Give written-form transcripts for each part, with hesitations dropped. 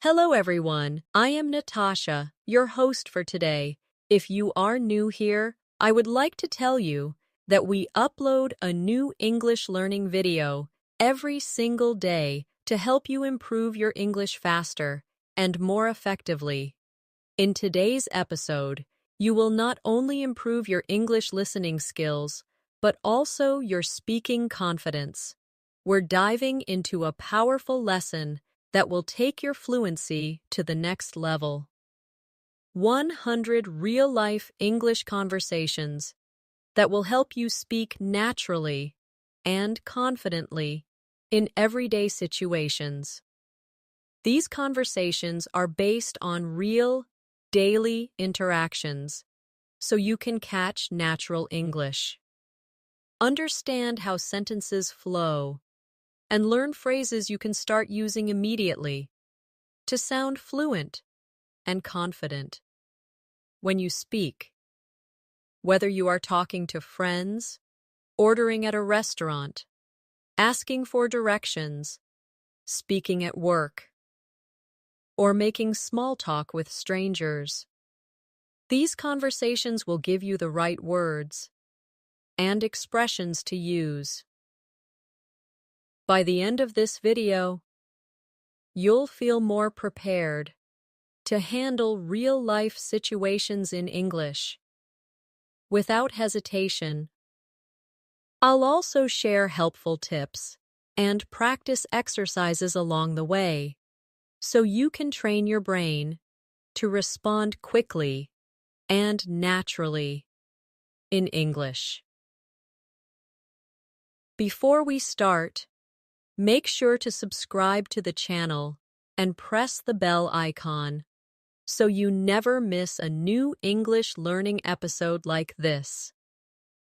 Hello everyone, I am Natasha, your host for today. If you are new here, I would like to tell you that we upload a new English learning video every single day to help you improve your English faster and more effectively. In today's episode, you will not only improve your English listening skills, but also your speaking confidence. We're diving into a powerful lesson that will take your fluency to the next level. 100 real-life English conversations that will help you speak naturally and confidently in everyday situations. These conversations are based on real, daily interactions, so you can catch natural English. Understand how sentences flow and learn phrases you can start using immediately to sound fluent and confident when you speak. Whether you are talking to friends, ordering at a restaurant, asking for directions, speaking at work, or making small talk with strangers, these conversations will give you the right words and expressions to use. By the end of this video, you'll feel more prepared to handle real-life situations in English without hesitation. I'll also share helpful tips and practice exercises along the way so you can train your brain to respond quickly and naturally in English. Before we start, make sure to subscribe to the channel and press the bell icon so you never miss a new English learning episode like this.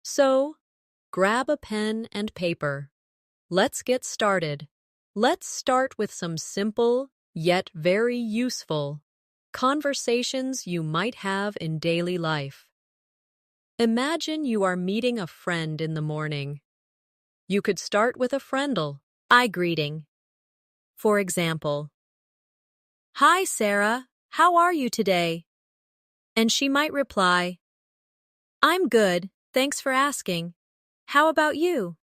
So, grab a pen and paper. Let's get started. Let's start with some simple, yet very useful, conversations you might have in daily life. Imagine you are meeting a friend in the morning. You could start with a friendly eye greeting. For example, "Hi, Sarah, how are you today?" And she might reply, "I'm good, thanks for asking. How about you?"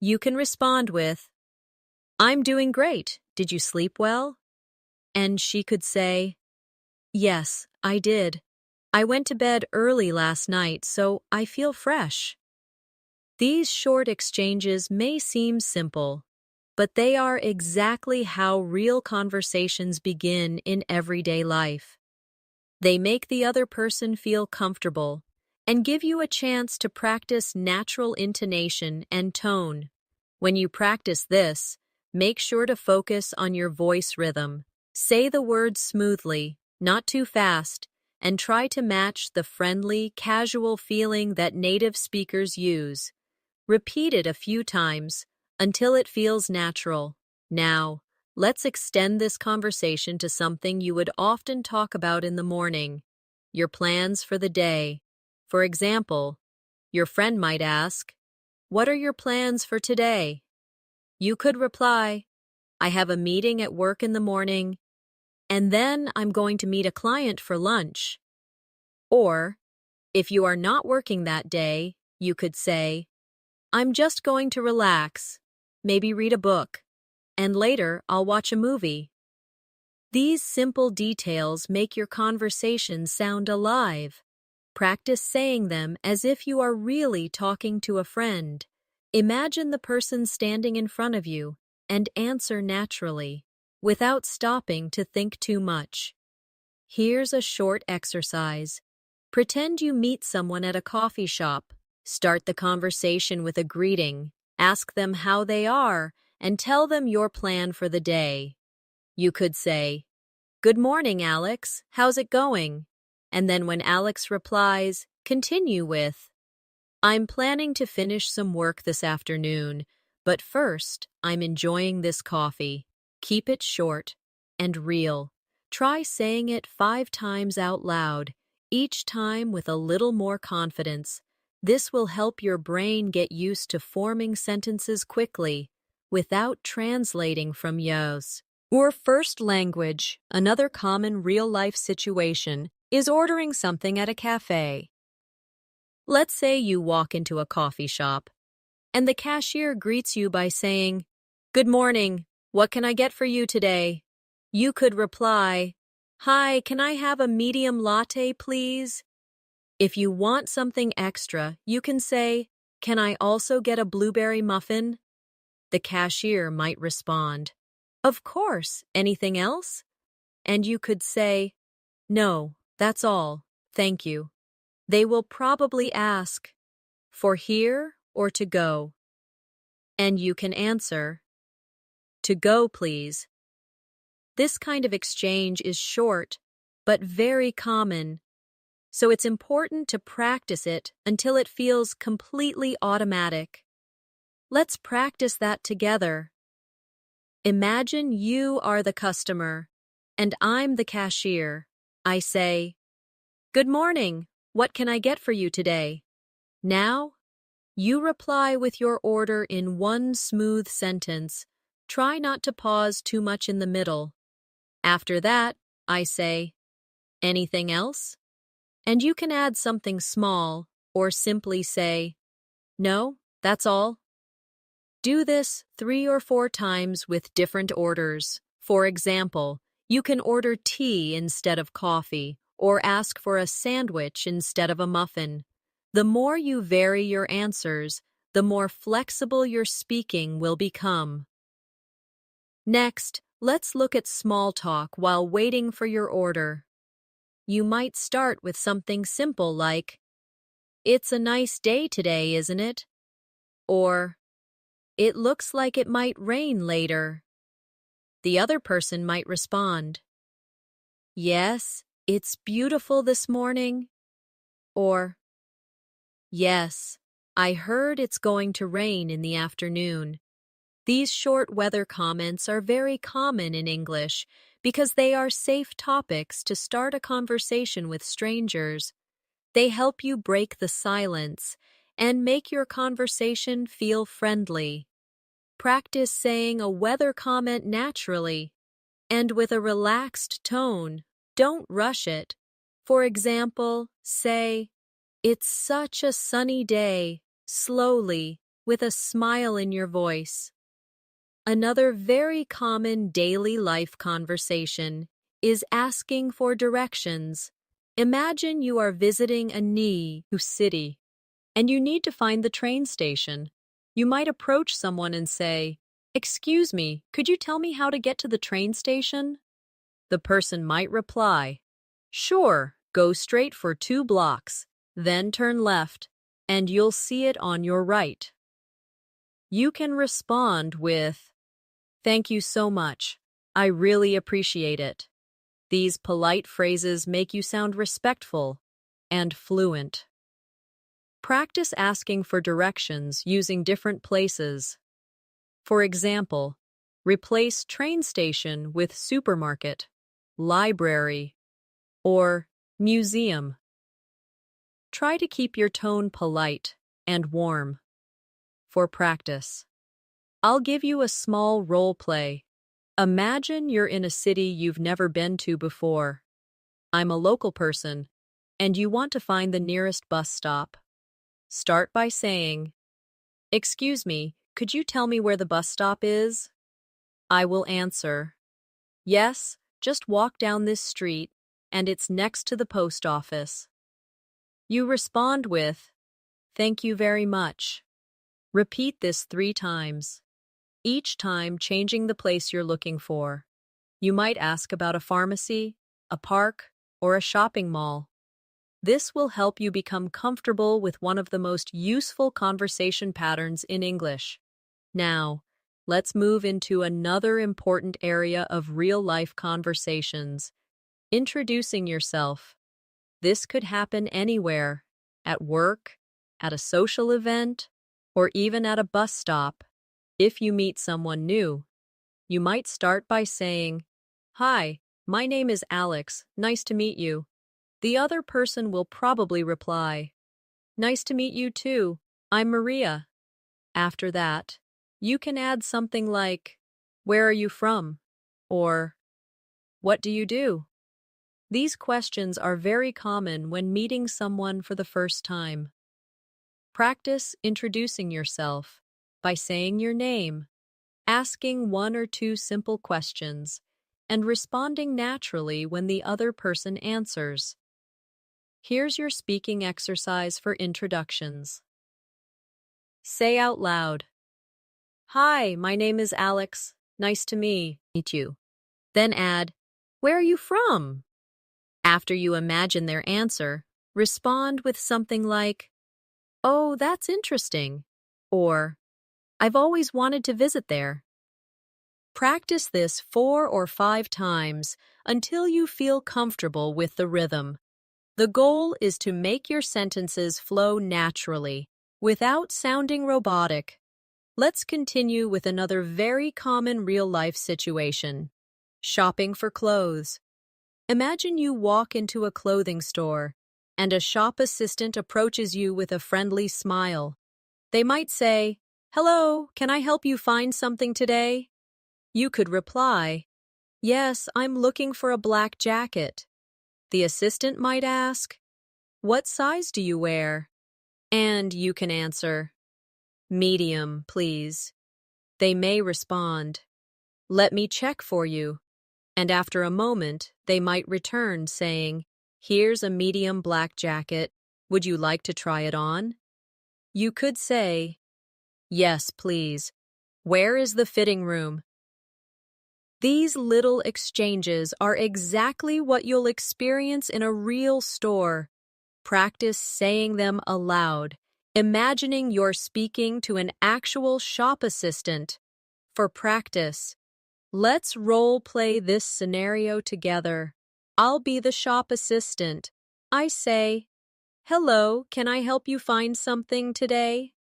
You can respond with, "I'm doing great, did you sleep well?" And she could say, "Yes, I did. I went to bed early last night, so I feel fresh." These short exchanges may seem simple, but they are exactly how real conversations begin in everyday life. They make the other person feel comfortable and give you a chance to practice natural intonation and tone. When you practice this, make sure to focus on your voice rhythm. Say the words smoothly, not too fast, and try to match the friendly, casual feeling that native speakers use. Repeat it a few times until it feels natural. Now, let's extend this conversation to something you would often talk about in the morning, your plans for the day. For example, your friend might ask, "What are your plans for today?" You could reply, "I have a meeting at work in the morning, and then I'm going to meet a client for lunch." Or, if you are not working that day, you could say, "I'm just going to relax, maybe read a book, and later I'll watch a movie." These simple details make your conversation sound alive. Practice saying them as if you are really talking to a friend. Imagine the person standing in front of you and answer naturally, without stopping to think too much. Here's a short exercise. Pretend you meet someone at a coffee shop. Start the conversation with a greeting, ask them how they are, and tell them your plan for the day. You could say, "Good morning, Alex. How's it going?" And then when Alex replies, continue with, "I'm planning to finish some work this afternoon, but first, I'm enjoying this coffee." Keep it short and real. Try saying it 5 times out loud, each time with a little more confidence. This will help your brain get used to forming sentences quickly, without translating from yours. Or first language, another common real-life situation, is ordering something at a cafe. Let's say you walk into a coffee shop, and the cashier greets you by saying, "Good morning, what can I get for you today?" You could reply, "Hi, can I have a medium latte, please?" If you want something extra, you can say, "Can I also get a blueberry muffin?" The cashier might respond, "Of course, anything else?" And you could say, "No, that's all, thank you." They will probably ask, "For here or to go?" And you can answer, "To go, please." This kind of exchange is short, but very common, so it's important to practice it until it feels completely automatic. Let's practice that together. Imagine you are the customer, and I'm the cashier. I say, "Good morning, what can I get for you today?" Now, you reply with your order in one smooth sentence. Try not to pause too much in the middle. After that, I say, "Anything else?" And you can add something small, or simply say, "No, that's all." Do this 3 or 4 times with different orders. For example, you can order tea instead of coffee, or ask for a sandwich instead of a muffin. The more you vary your answers, the more flexible your speaking will become. Next, let's look at small talk while waiting for your order. You might start with something simple like, "It's a nice day today, isn't it?" Or, "It looks like it might rain later." The other person might respond, "Yes, it's beautiful this morning." Or, "Yes, I heard it's going to rain in the afternoon." These short weather comments are very common in English because they are safe topics to start a conversation with strangers. They help you break the silence and make your conversation feel friendly. Practice saying a weather comment naturally and with a relaxed tone. Don't rush it. For example, say, "It's such a sunny day," slowly, with a smile in your voice. Another very common daily life conversation is asking for directions. Imagine you are visiting a new city and you need to find the train station. You might approach someone and say, "Excuse me, could you tell me how to get to the train station?" The person might reply, "Sure, go straight for 2 blocks, then turn left, and you'll see it on your right." You can respond with, "Thank you so much. I really appreciate it." These polite phrases make you sound respectful and fluent. Practice asking for directions using different places. For example, replace train station with supermarket, library, or museum. Try to keep your tone polite and warm. For practice, I'll give you a small role play. Imagine you're in a city you've never been to before. I'm a local person, and you want to find the nearest bus stop. Start by saying, "Excuse me, could you tell me where the bus stop is?" I will answer, "Yes, just walk down this street, and it's next to the post office." You respond with, "Thank you very much." Repeat this 3 times, each time changing the place you're looking for. You might ask about a pharmacy, a park, or a shopping mall. This will help you become comfortable with one of the most useful conversation patterns in English. Now, let's move into another important area of real-life conversations, introducing yourself. This could happen anywhere, at work, at a social event, or even at a bus stop. If you meet someone new, you might start by saying, "Hi, my name is Alex, nice to meet you." The other person will probably reply, "Nice to meet you too, I'm Maria." After that, you can add something like, "Where are you from?" Or, what do you do? These questions are very common when meeting someone for the first time. Practice introducing yourself by saying your name, asking one or two simple questions, and responding naturally when the other person answers. Here's your speaking exercise for introductions. Say out loud, "Hi, my name is Alex. Nice to meet you." Then add, "Where are you from?" After you imagine their answer, respond with something like, "Oh, that's interesting," or "I've always wanted to visit there." Practice this 4 or 5 times until you feel comfortable with the rhythm. The goal is to make your sentences flow naturally, without sounding robotic. Let's continue with another very common real-life situation. Shopping for clothes. Imagine you walk into a clothing store, and a shop assistant approaches you with a friendly smile. They might say, "Hello, can I help you find something today?" You could reply, "Yes, I'm looking for a black jacket." The assistant might ask, "What size do you wear?" And you can answer, "Medium, please." They may respond, "Let me check for you." And after a moment, they might return saying, "Here's a medium black jacket. Would you like to try it on?" You could say, "Yes, please. Where is the fitting room?" These little exchanges are exactly what you'll experience in a real store. Practice saying them aloud, imagining you're speaking to an actual shop assistant. For practice, let's role play this scenario together. I'll be the shop assistant. I say, "Hello, can I help you find something today?"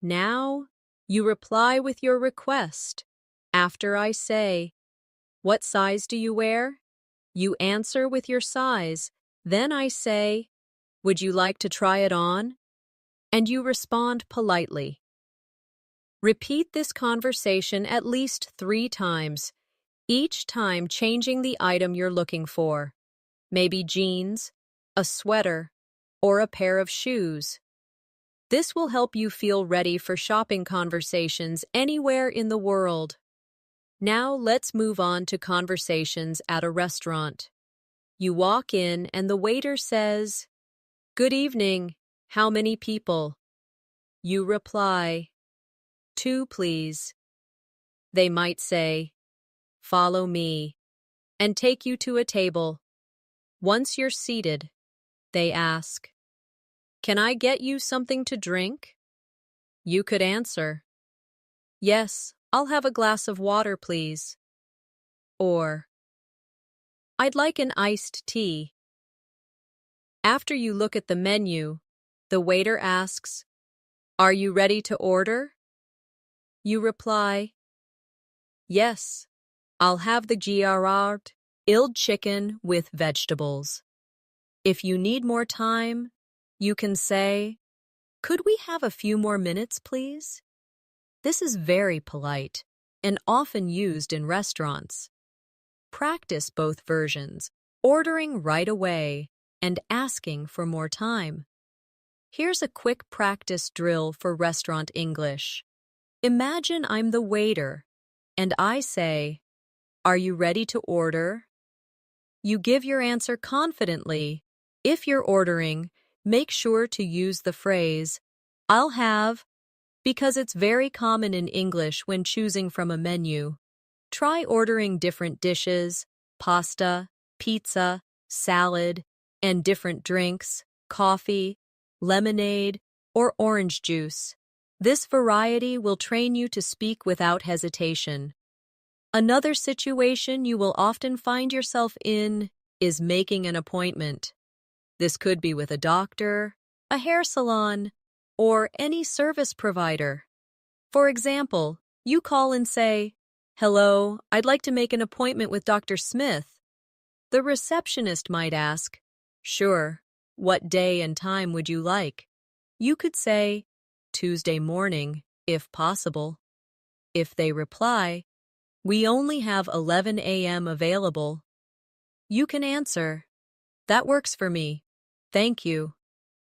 Now, you reply with your request. After I say, "What size do you wear?" You answer with your size. Then I say, "Would you like to try it on?" And you respond politely. Repeat this conversation at least 3 times, each time changing the item you're looking for. Maybe jeans, a sweater, or a pair of shoes. This will help you feel ready for shopping conversations anywhere in the world. Now let's move on to conversations at a restaurant. You walk in and the waiter says, "Good evening. How many people?" You reply, "2, please." They might say, "Follow me," and take you to a table. Once you're seated, they ask, "Can I get you something to drink?" You could answer, "Yes, I'll have a glass of water, please." Or, "I'd like an iced tea." After you look at the menu, the waiter asks, "Are you ready to order?" You reply, "Yes, I'll have the grilled chicken with vegetables." If you need more time, you can say, "Could we have a few more minutes, please?" This is very polite and often used in restaurants. Practice both versions, ordering right away and asking for more time. Here's a quick practice drill for restaurant English. Imagine I'm the waiter, and I say, "Are you ready to order?" You give your answer confidently. If you're ordering, make sure to use the phrase, "I'll have," because it's very common in English when choosing from a menu. Try ordering different dishes, pasta, pizza, salad, and different drinks, coffee, lemonade, or orange juice. This variety will train you to speak without hesitation. Another situation you will often find yourself in is making an appointment. This could be with a doctor, a hair salon, or any service provider. For example, you call and say, "Hello, I'd like to make an appointment with Dr. Smith." The receptionist might ask, "Sure, what day and time would you like?" You could say, "Tuesday morning, if possible." If they reply, We only have 11 a.m. available. You can answer, that works for me. Thank you.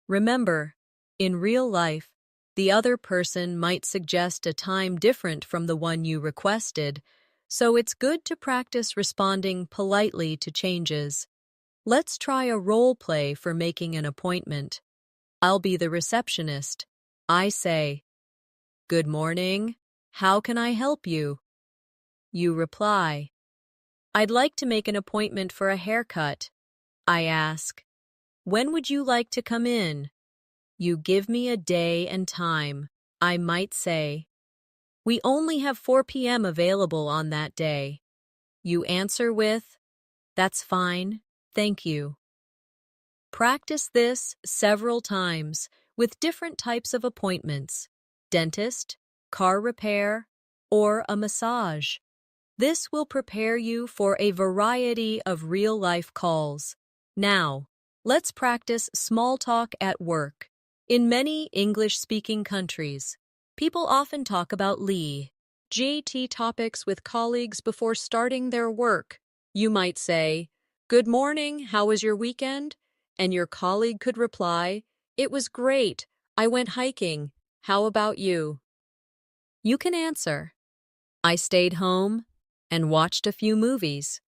Remember, in real life, the other person might suggest a time different from the one you requested, so it's good to practice responding politely to changes. Let's try a role play for making an appointment. I'll be the receptionist. I say, "Good morning. How can I help you?" You reply, "I'd like to make an appointment for a haircut." I ask, "When would you like to come in?" You give me a day and time. I might say, "We only have 4 p.m. available on that day." You answer with, "That's fine. Thank you." Practice this several times with different types of appointments: dentist, car repair, or a massage. This will prepare you for a variety of real-life calls. Now, let's practice small talk at work. In many English-speaking countries, people often talk about GT topics with colleagues before starting their work. You might say, "Good morning, how was your weekend?" And your colleague could reply, "It was great. I went hiking. How about you?" You can answer, "I stayed home and watched a few movies."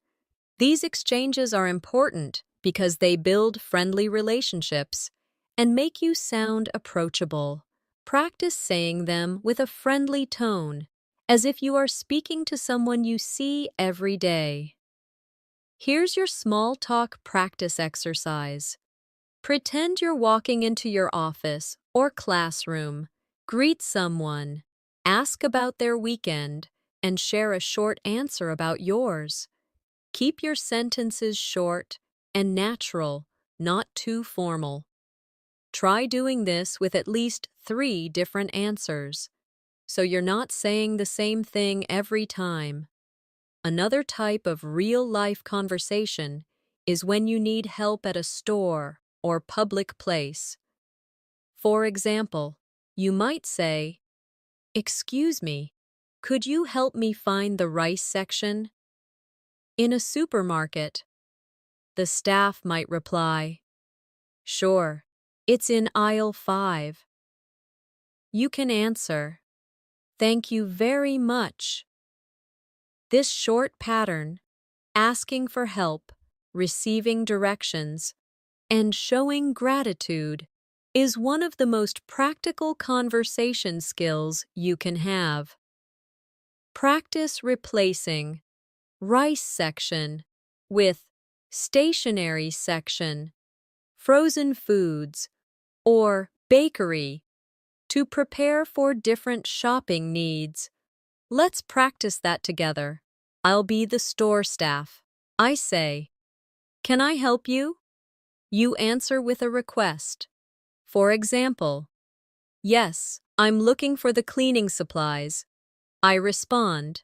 These exchanges are important because they build friendly relationships and make you sound approachable. Practice saying them with a friendly tone, as if you are speaking to someone you see every day. Here's your small talk practice exercise. Pretend you're walking into your office or classroom. Greet someone, ask about their weekend, and share a short answer about yours. Keep your sentences short and natural, not too formal. Try doing this with at least 3 different answers, so you're not saying the same thing every time. Another type of real-life conversation is when you need help at a store or public place. For example, you might say, "Excuse me, could you help me find the rice section?" In a supermarket, the staff might reply, "Sure, it's in aisle 5. You can answer, "Thank you very much." This short pattern, asking for help, receiving directions, and showing gratitude, is one of the most practical conversation skills you can have. Practice replacing rice section with stationery section, frozen foods, or bakery to prepare for different shopping needs. Let's practice that together. I'll be the store staff. I say, "Can I help you?" You answer with a request. For example, "Yes, I'm looking for the cleaning supplies." I respond,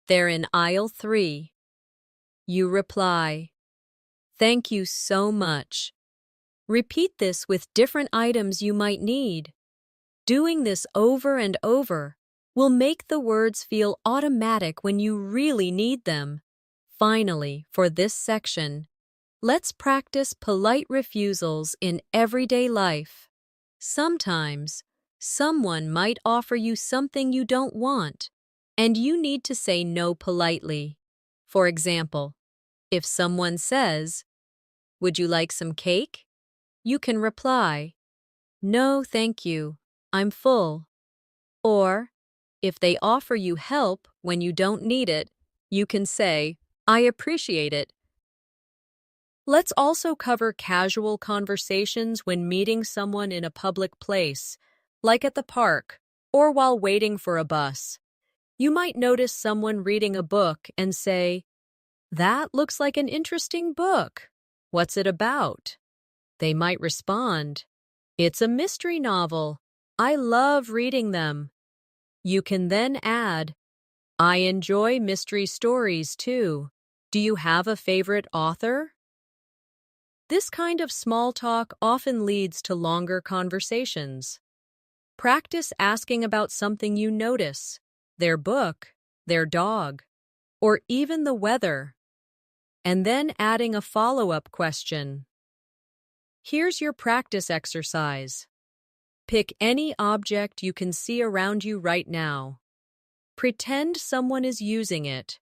"They're in aisle 3. You reply, "Thank you so much." Repeat this with different items you might need. Doing this over and over will make the words feel automatic when you really need them. Finally, for this section, let's practice polite refusals in everyday life. Sometimes, someone might offer you something you don't want, and you need to say no politely. For example, if someone says, "Would you like some cake?" you can reply, "No, thank you. I'm full." Or, if they offer you help when you don't need it, you can say, "I appreciate it." Let's also cover casual conversations when meeting someone in a public place, like at the park or while waiting for a bus. You might notice someone reading a book and say, "That looks like an interesting book. What's it about?" They might respond, "It's a mystery novel. I love reading them." You can then add, "I enjoy mystery stories too. Do you have a favorite author?" This kind of small talk often leads to longer conversations. Practice asking about something you notice: their book, their dog, or even the weather, and then adding a follow-up question. Here's your practice exercise. Pick any object you can see around you right now. Pretend someone is using it,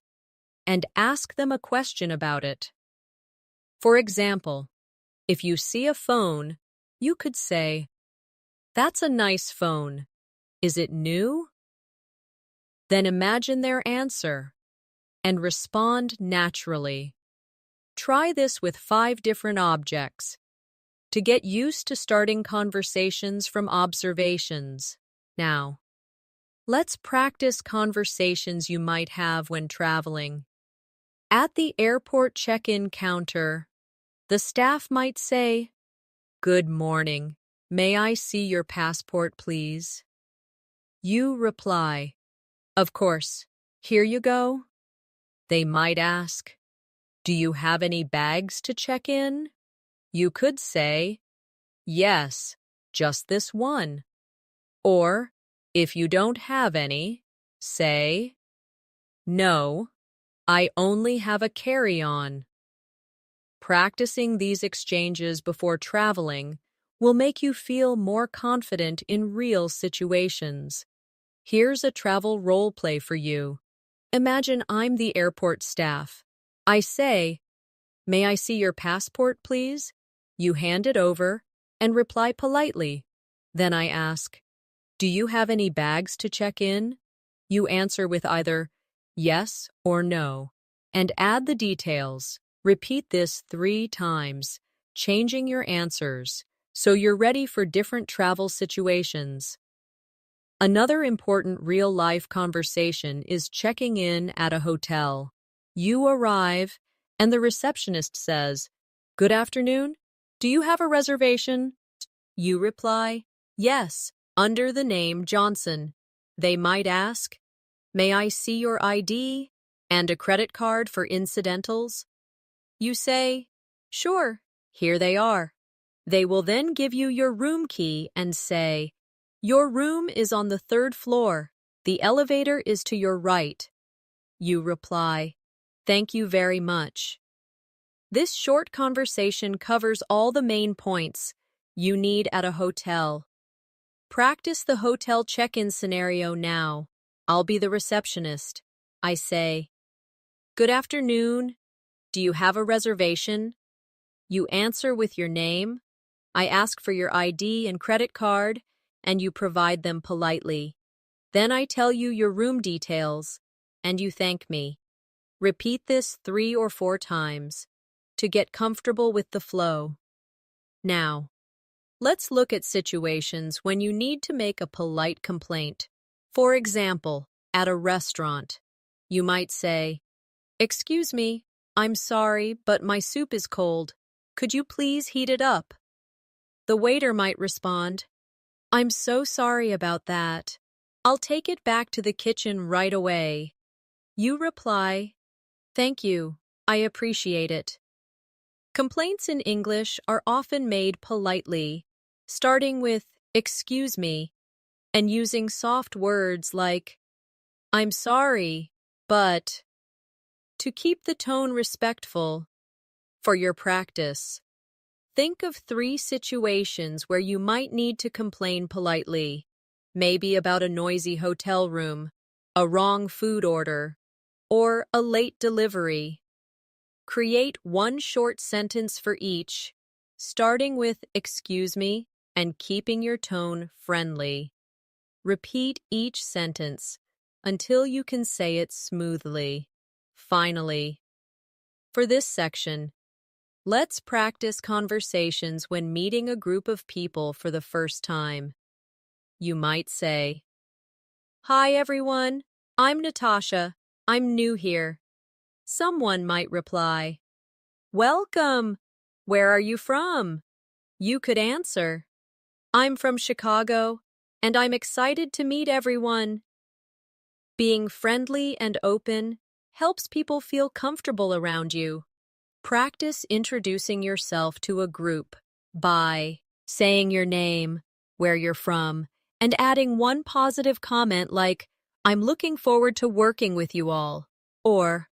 and ask them a question about it. For example, if you see a phone, you could say, "That's a nice phone. Is it new?" Then imagine their answer and respond naturally. Try this with 5 different objects to get used to starting conversations from observations. Now, let's practice conversations you might have when traveling. At the airport check-in counter, the staff might say, "Good morning. May I see your passport, please?" You reply, "Of course. Here you go." They might ask, "Do you have any bags to check in?" You could say, "Yes, just this one." Or, if you don't have any, say, "No, I only have a carry-on." Practicing these exchanges before traveling will make you feel more confident in real situations. Here's a travel role play for you. Imagine I'm the airport staff. I say, "May I see your passport, please?" You hand it over and reply politely. Then I ask, "Do you have any bags to check in?" You answer with either yes or no, and add the details. Repeat this 3 times, changing your answers, so you're ready for different travel situations. Another important real-life conversation is checking in at a hotel. You arrive, and the receptionist says, "Good afternoon. Do you have a reservation?" You reply, "Yes, under the name Johnson." They might ask, "May I see your ID and a credit card for incidentals?" You say, "Sure, here they are." They will then give you your room key and say, "Your room is on the 3rd floor. The elevator is to your right." You reply, "Thank you very much." This short conversation covers all the main points you need at a hotel. Practice the hotel check-in scenario now. I'll be the receptionist. I say, "Good afternoon. Do you have a reservation?" You answer with your name. I ask for your ID and credit card, and you provide them politely. Then I tell you your room details, and you thank me. Repeat this 3 or 4 times to get comfortable with the flow. Now, let's look at situations when you need to make a polite complaint. For example, at a restaurant, you might say, "Excuse me, I'm sorry, but my soup is cold. Could you please heat it up?" The waiter might respond, "I'm so sorry about that. I'll take it back to the kitchen right away." You reply, "Thank you, I appreciate it." Complaints in English are often made politely, starting with "excuse me" and using soft words like "I'm sorry, but" to keep the tone respectful. For your practice, think of 3 situations where you might need to complain politely, maybe about a noisy hotel room, a wrong food order, or a late delivery. Create 1 short sentence for each, starting with "excuse me" and keeping your tone friendly. Repeat each sentence until you can say it smoothly. Finally, for this section, let's practice conversations when meeting a group of people for the first time. You might say, "Hi everyone, I'm Natasha. I'm new here." Someone might reply, "Welcome. Where are you from?" You could answer, "I'm from Chicago, and I'm excited to meet everyone." Being friendly and open helps people feel comfortable around you. Practice introducing yourself to a group by saying your name, where you're from, and adding one positive comment like, "I'm looking forward to working with you all." Or,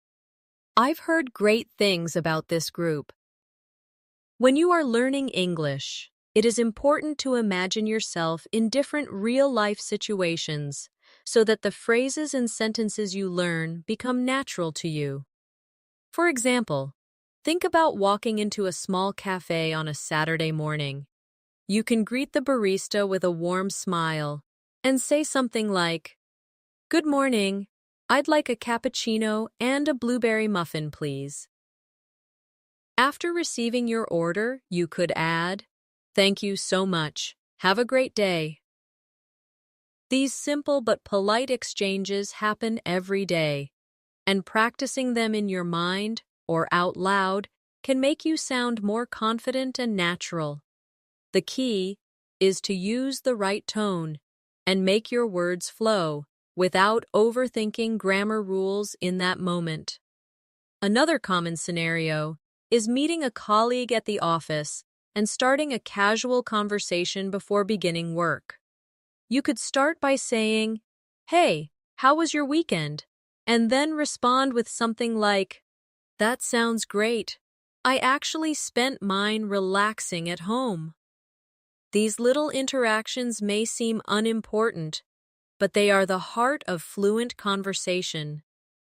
I've heard great things about this group. When you are learning English, it is important to imagine yourself in different real-life situations so that the phrases and sentences you learn become natural to you. For example, think about walking into a small cafe on a Saturday morning. You can greet the barista with a warm smile and say something like, "Good morning. I'd like a cappuccino and a blueberry muffin, please." After receiving your order, you could add, "Thank you so much. Have a great day." These simple but polite exchanges happen every day, and practicing them in your mind or out loud can make you sound more confident and natural. The key is to use the right tone and make your words flow without overthinking grammar rules in that moment. Another common scenario is meeting a colleague at the office and starting a casual conversation before beginning work. You could start by saying, "Hey, how was your weekend?" and then respond with something like, "That sounds great. I actually spent mine relaxing at home." These little interactions may seem unimportant, but they are the heart of fluent conversation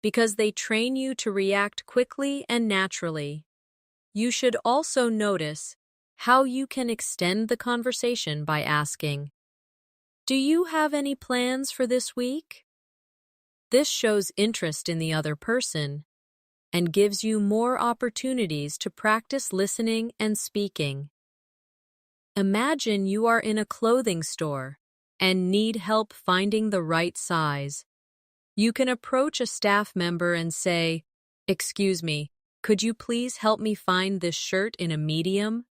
because they train you to react quickly and naturally. You should also notice how you can extend the conversation by asking, "Do you have any plans for this week?" This shows interest in the other person and gives you more opportunities to practice listening and speaking. Imagine you are in a clothing store and need help finding the right size. You can approach a staff member and say, "Excuse me, could you please help me find this shirt in a medium?"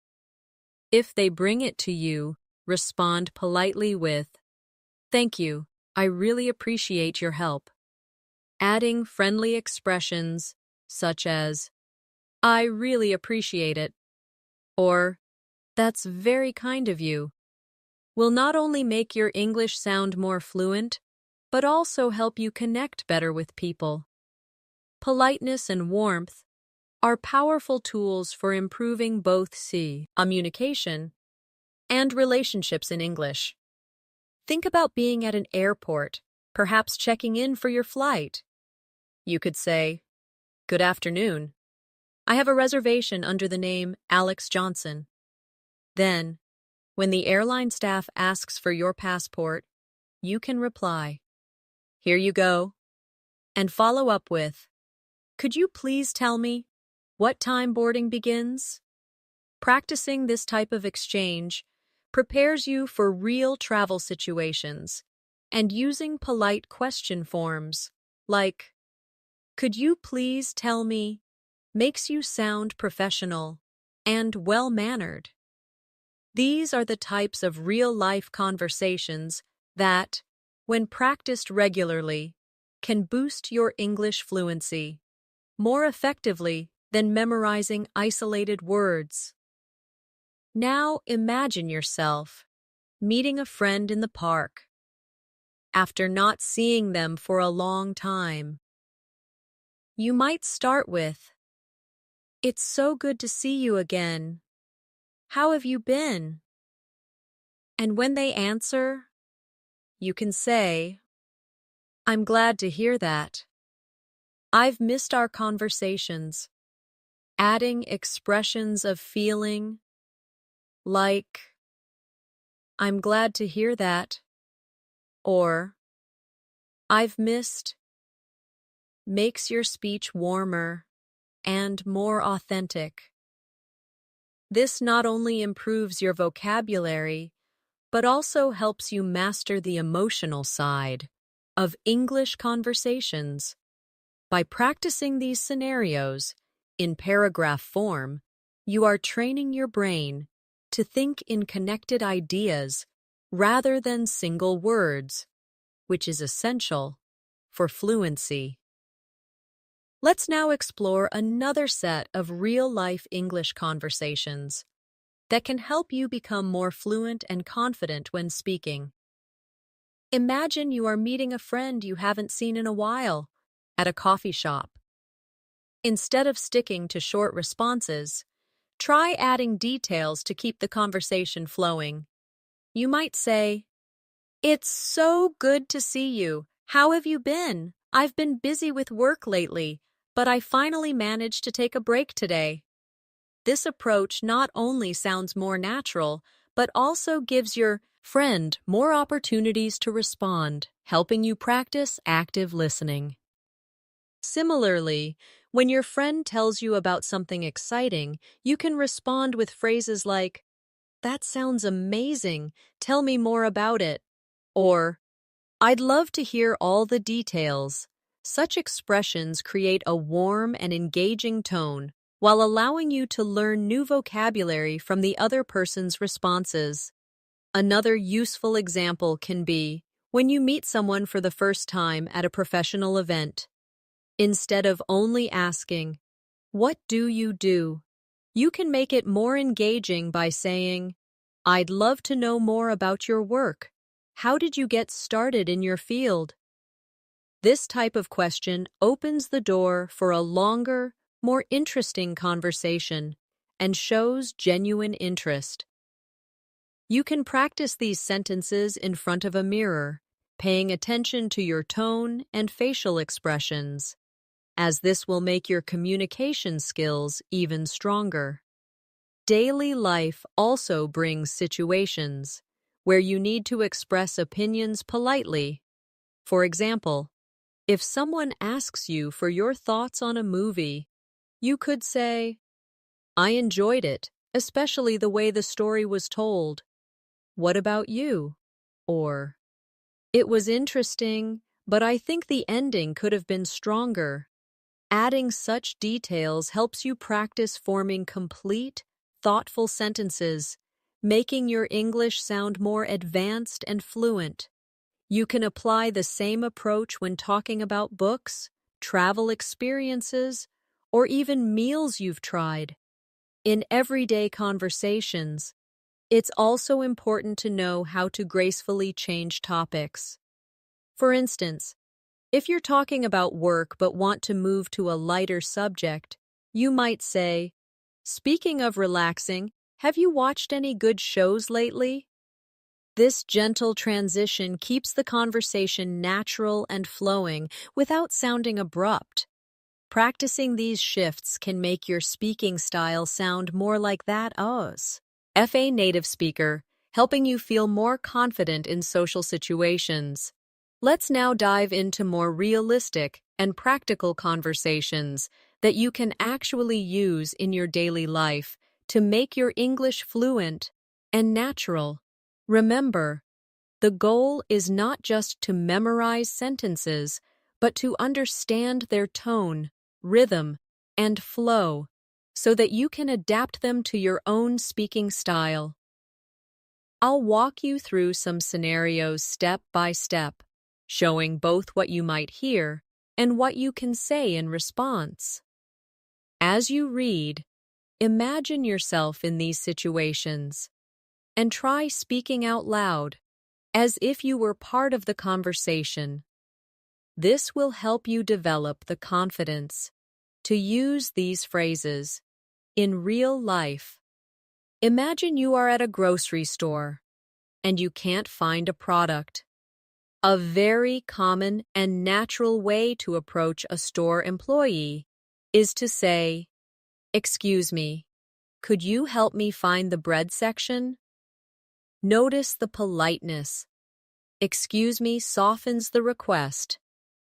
If they bring it to you, respond politely with, "Thank you, I really appreciate your help." Adding friendly expressions such as, "I really appreciate it," or "That's very kind of you," will not only make your English sound more fluent, but also help you connect better with people. Politeness and warmth are powerful tools for improving both communication and relationships in English. Think about being at an airport, perhaps checking in for your flight. You could say, "Good afternoon. I have a reservation under the name Alex Johnson." Then, when the airline staff asks for your passport, you can reply, "Here you go," and follow up with, "Could you please tell me what time boarding begins?" Practicing this type of exchange prepares you for real travel situations, and using polite question forms like, "Could you please tell me," makes you sound professional and well-mannered. These are the types of real-life conversations that, when practiced regularly, can boost your English fluency more effectively than memorizing isolated words. Now imagine yourself meeting a friend in the park after not seeing them for a long time. You might start with, "It's so good to see you again. How have you been?" And when they answer, you can say, "I'm glad to hear that. I've missed our conversations," adding expressions of feeling like, "I'm glad to hear that," or "I've missed," makes your speech warmer and more authentic. This not only improves your vocabulary, but also helps you master the emotional side of English conversations. By practicing these scenarios in paragraph form, you are training your brain to think in connected ideas rather than single words, which is essential for fluency. Let's now explore another set of real-life English conversations that can help you become more fluent and confident when speaking. Imagine you are meeting a friend you haven't seen in a while at a coffee shop. Instead of sticking to short responses, try adding details to keep the conversation flowing. You might say, "It's so good to see you. How have you been? I've been busy with work lately, but I finally managed to take a break today." This approach not only sounds more natural, but also gives your friend more opportunities to respond, helping you practice active listening. Similarly, when your friend tells you about something exciting, you can respond with phrases like, "That sounds amazing. Tell me more about it." Or, "I'd love to hear all the details." Such expressions create a warm and engaging tone while allowing you to learn new vocabulary from the other person's responses. Another useful example can be when you meet someone for the first time at a professional event. Instead of only asking, "What do?" you can make it more engaging by saying, "I'd love to know more about your work. How did you get started in your field?" This type of question opens the door for a longer, more interesting conversation and shows genuine interest. You can practice these sentences in front of a mirror, paying attention to your tone and facial expressions, as this will make your communication skills even stronger. Daily life also brings situations where you need to express opinions politely. For example, if someone asks you for your thoughts on a movie, you could say, "I enjoyed it, especially the way the story was told. What about you?" Or, "It was interesting, but I think the ending could have been stronger." Adding such details helps you practice forming complete, thoughtful sentences, making your English sound more advanced and fluent. You can apply the same approach when talking about books, travel experiences, or even meals you've tried. In everyday conversations, it's also important to know how to gracefully change topics. For instance, if you're talking about work but want to move to a lighter subject, you might say, "Speaking of relaxing, have you watched any good shows lately?" This gentle transition keeps the conversation natural and flowing without sounding abrupt. Practicing these shifts can make your speaking style sound more like that of a native speaker, helping you feel more confident in social situations. Let's now dive into more realistic and practical conversations that you can actually use in your daily life to make your English fluent and natural. Remember, the goal is not just to memorize sentences, but to understand their tone, rhythm, and flow so that you can adapt them to your own speaking style. I'll walk you through some scenarios step by step, showing both what you might hear and what you can say in response. As you read, imagine yourself in these situations and try speaking out loud as if you were part of the conversation. This will help you develop the confidence to use these phrases in real life. Imagine you are at a grocery store and you can't find a product. A very common and natural way to approach a store employee is to say, "Excuse me, could you help me find the bread section?" Notice the politeness. "Excuse me" softens the request,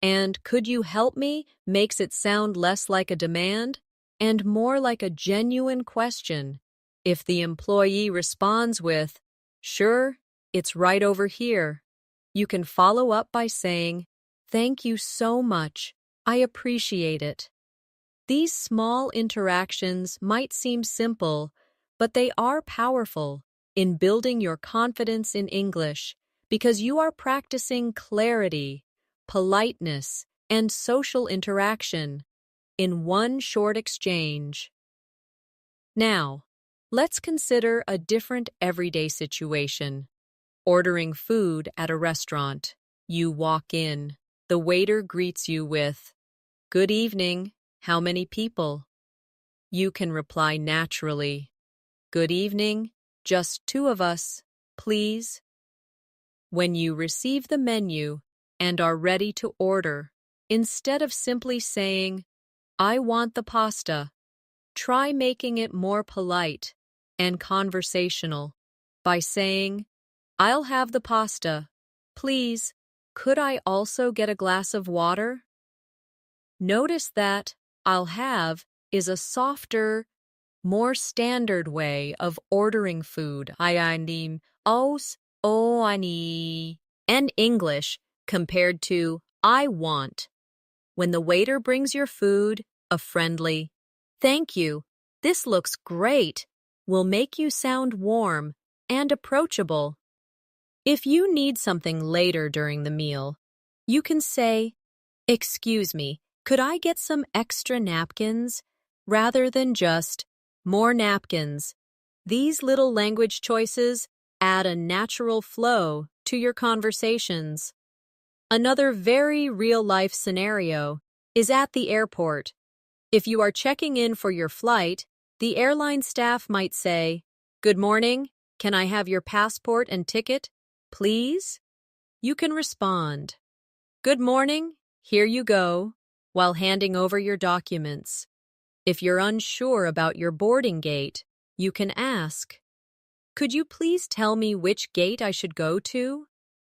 and "could you help me" makes it sound less like a demand and more like a genuine question. If the employee responds with, "Sure, it's right over here," you can follow up by saying, "Thank you so much. I appreciate it." These small interactions might seem simple, but they are powerful in building your confidence in English because you are practicing clarity, politeness, and social interaction in one short exchange. Now, let's consider a different everyday situation. Ordering food at a restaurant. You walk in. The waiter greets you with, Good evening. How many people? You can reply naturally. Good evening. Just two of us, please. When you receive the menu and are ready to order, instead of simply saying, I want the pasta, try making it more polite and conversational by saying, I'll have the pasta. Please, could I also get a glass of water? Notice that I'll have is a softer, more standard way of ordering food. Anim os o ani and English compared to I want. When the waiter brings your food, a friendly "Thank you. This looks great" will make you sound warm and approachable. If you need something later during the meal, you can say, "Excuse me, could I get some extra napkins?" rather than just "more napkins." These little language choices add a natural flow to your conversations. Another very real-life scenario is at the airport. If you are checking in for your flight, the airline staff might say, "Good morning, can I have your passport and ticket, please?" You can respond, "Good morning, here you go," while handing over your documents. If you're unsure about your boarding gate, you can ask, "Could you please tell me which gate I should go to?"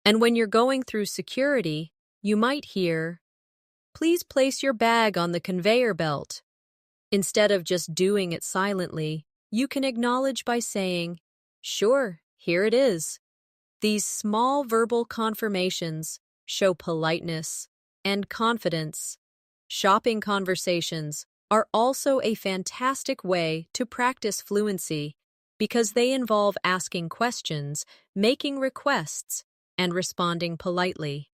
And when you're going through security, you might hear, "Please place your bag on the conveyor belt." Instead of just doing it silently, you can acknowledge by saying, "Sure, here it is." These small verbal confirmations show politeness and confidence. Shopping conversations are also a fantastic way to practice fluency because they involve asking questions, making requests, and responding politely.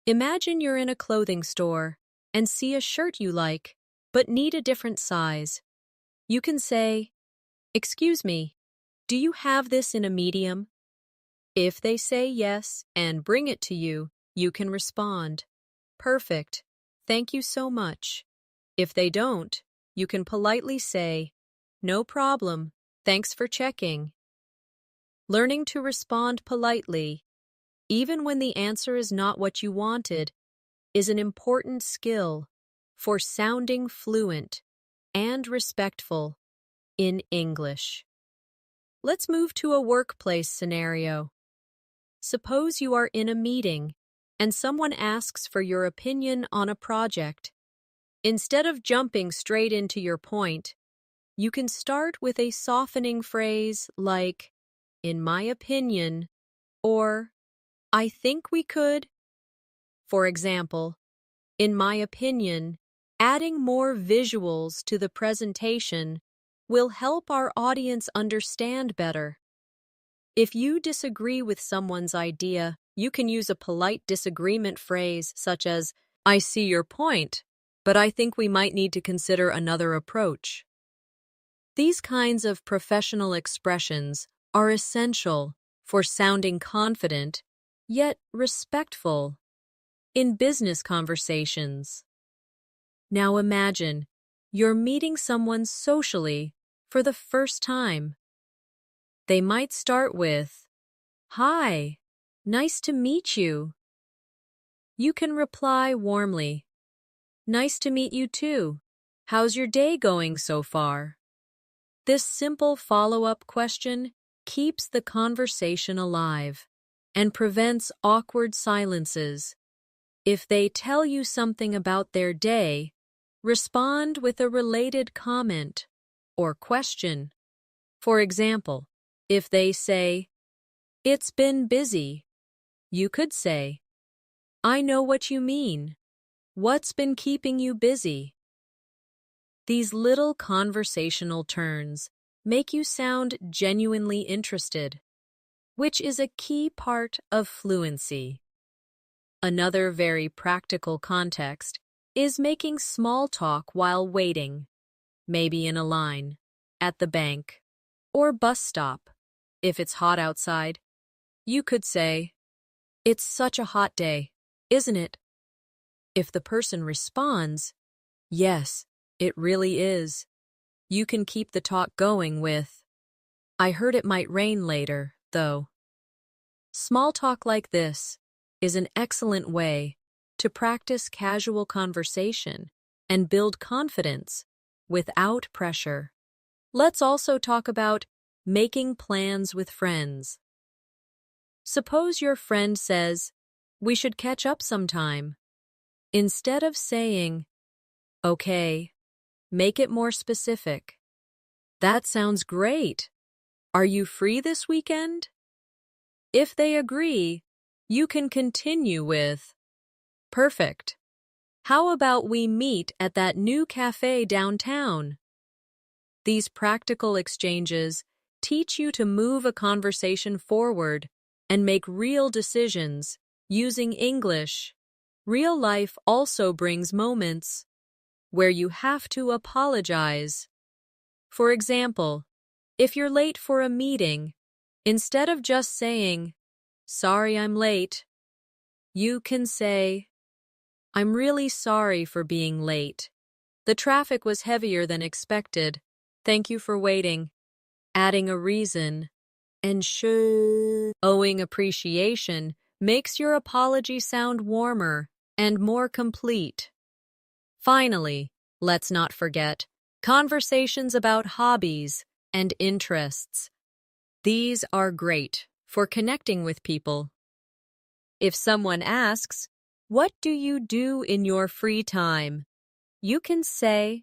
Imagine you're in a clothing store and see a shirt you like, but need a different size. You can say, "Excuse me, do you have this in a medium?" If they say yes and bring it to you, you can respond, "Perfect, thank you so much." If they don't, you can politely say, "No problem, thanks for checking." Learning to respond politely, even when the answer is not what you wanted, is an important skill for sounding fluent and respectful in English. Let's move to a workplace scenario. Suppose you are in a meeting and someone asks for your opinion on a project. Instead of jumping straight into your point, you can start with a softening phrase like, "In my opinion," or "I think we could." For example, in my opinion, adding more visuals to the presentation will help our audience understand better. If you disagree with someone's idea, you can use a polite disagreement phrase such as, "I see your point, but I think we might need to consider another approach." These kinds of professional expressions are essential for sounding confident, yet respectful, in business conversations. Now imagine you're meeting someone socially for the first time. They might start with, "Hi, nice to meet you." You can reply warmly, "Nice to meet you too. How's your day going so far?" This simple follow-up question keeps the conversation alive and prevents awkward silences. If they tell you something about their day, respond with a related comment or question. For example, if they say, "It's been busy," you could say, "I know what you mean. What's been keeping you busy?" These little conversational turns make you sound genuinely interested, which is a key part of fluency. Another very practical context is making small talk while waiting, maybe in a line, at the bank, or bus stop. If it's hot outside, you could say, "It's such a hot day, isn't it?" If the person responds, Yes, it really is. You can keep the talk going with, I heard it might rain later, though. Small talk like this is an excellent way to practice casual conversation and build confidence without pressure. Let's also talk about making plans with friends. Suppose your friend says, we should catch up sometime. Instead of saying, okay, make it more specific. That sounds great. Are you free this weekend? If they agree, you can continue with, perfect. How about we meet at that new cafe downtown? These practical exchanges teach you to move a conversation forward and make real decisions using English. Real life also brings moments where you have to apologize. For example, if you're late for a meeting, instead of just saying, sorry I'm late, you can say, I'm really sorry for being late. The traffic was heavier than expected. Thank you for waiting. Adding a reason and showing appreciation makes your apology sound warmer and more complete. Finally, let's not forget conversations about hobbies and interests. These are great for connecting with people. If someone asks, what do you do in your free time? You can say,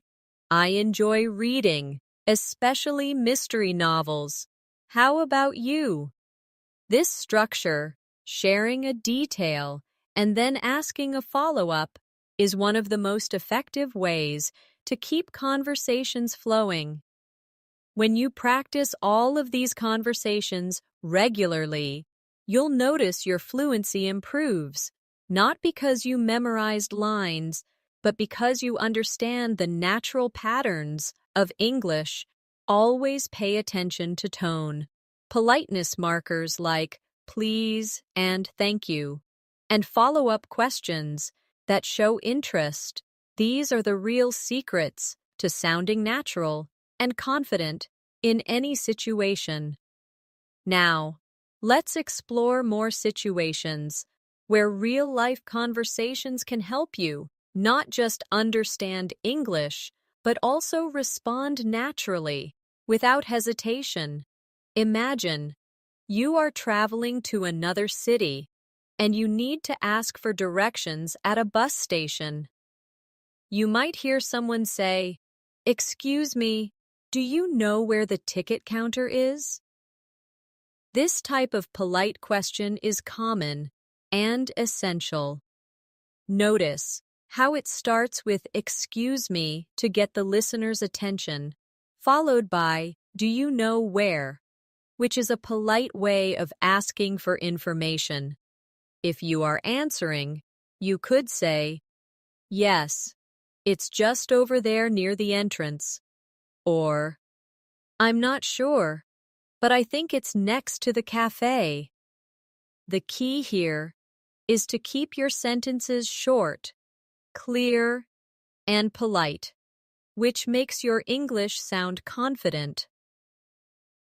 I enjoy reading, especially mystery novels. How about you? This structure, sharing a detail, and then asking a follow-up, is one of the most effective ways to keep conversations flowing. When you practice all of these conversations regularly, you'll notice your fluency improves, not because you memorized lines, but because you understand the natural patterns of English. Always pay attention to tone. Politeness markers like please and thank you, and follow-up questions that show interest. These are the real secrets to sounding natural and confident in any situation. Now, let's explore more situations where real-life conversations can help you not just understand English, but also respond naturally, without hesitation. Imagine you are traveling to another city and you need to ask for directions at a bus station. You might hear someone say, excuse me, do you know where the ticket counter is? This type of polite question is common and essential. Notice how it starts with excuse me to get the listener's attention, followed by do you know where, which is a polite way of asking for information. If you are answering, you could say, yes, it's just over there near the entrance. Or, I'm not sure, but I think it's next to the cafe. The key here is to keep your sentences short, clear, and polite, which makes your English sound confident.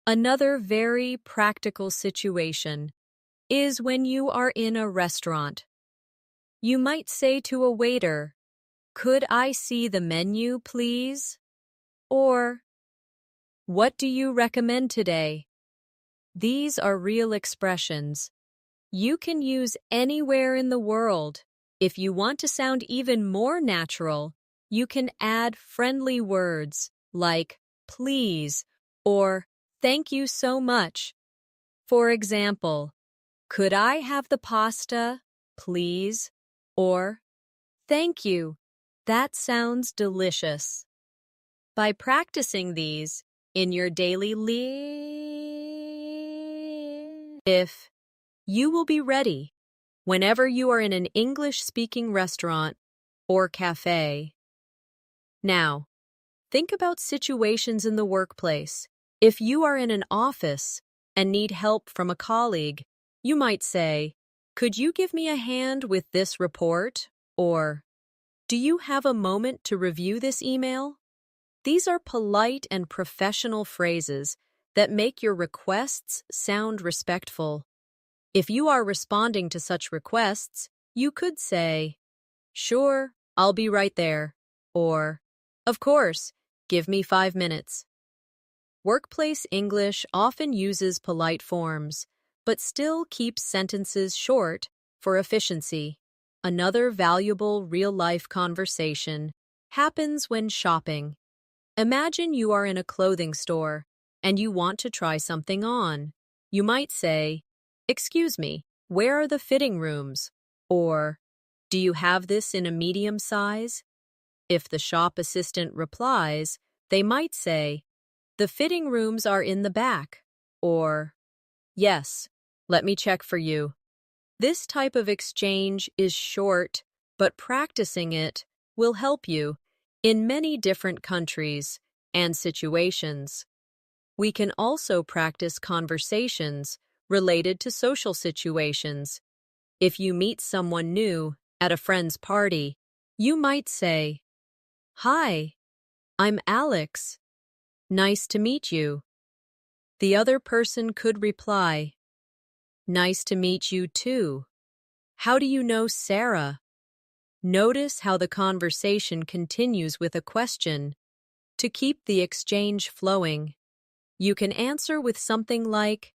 Another very practical situation is when you are in a restaurant. You might say to a waiter, could I see the menu, please? Or, what do you recommend today? These are real expressions you can use anywhere in the world. If you want to sound even more natural, you can add friendly words like please or thank you so much. For example, could I have the pasta, please? Or, thank you, that sounds delicious. By practicing these in your daily life, you will be ready whenever you are in an English-speaking restaurant or cafe. Now, think about situations in the workplace. If you are in an office and need help from a colleague, you might say, could you give me a hand with this report? Or, Do you have a moment to review this email? These are polite and professional phrases that make your requests sound respectful. If you are responding to such requests, you could say, "Sure, I'll be right there," or, "Of course, give me 5 minutes." Workplace English often uses polite forms, but still keeps sentences short for efficiency. Another valuable real-life conversation happens when shopping. Imagine you are in a clothing store and you want to try something on. You might say, "Excuse me, where are the fitting rooms?" Or, "Do you have this in a medium size?" If the shop assistant replies, they might say, "The fitting rooms are in the back," or, "Yes, let me check for you." This type of exchange is short, but practicing it will help you in many different countries and situations. We can also practice conversations related to social situations. If you meet someone new at a friend's party, you might say, "Hi, I'm Alex. Nice to meet you." The other person could reply, "Nice to meet you too. How do you know Sarah?" Notice how the conversation continues with a question. To keep the exchange flowing, you can answer with something like,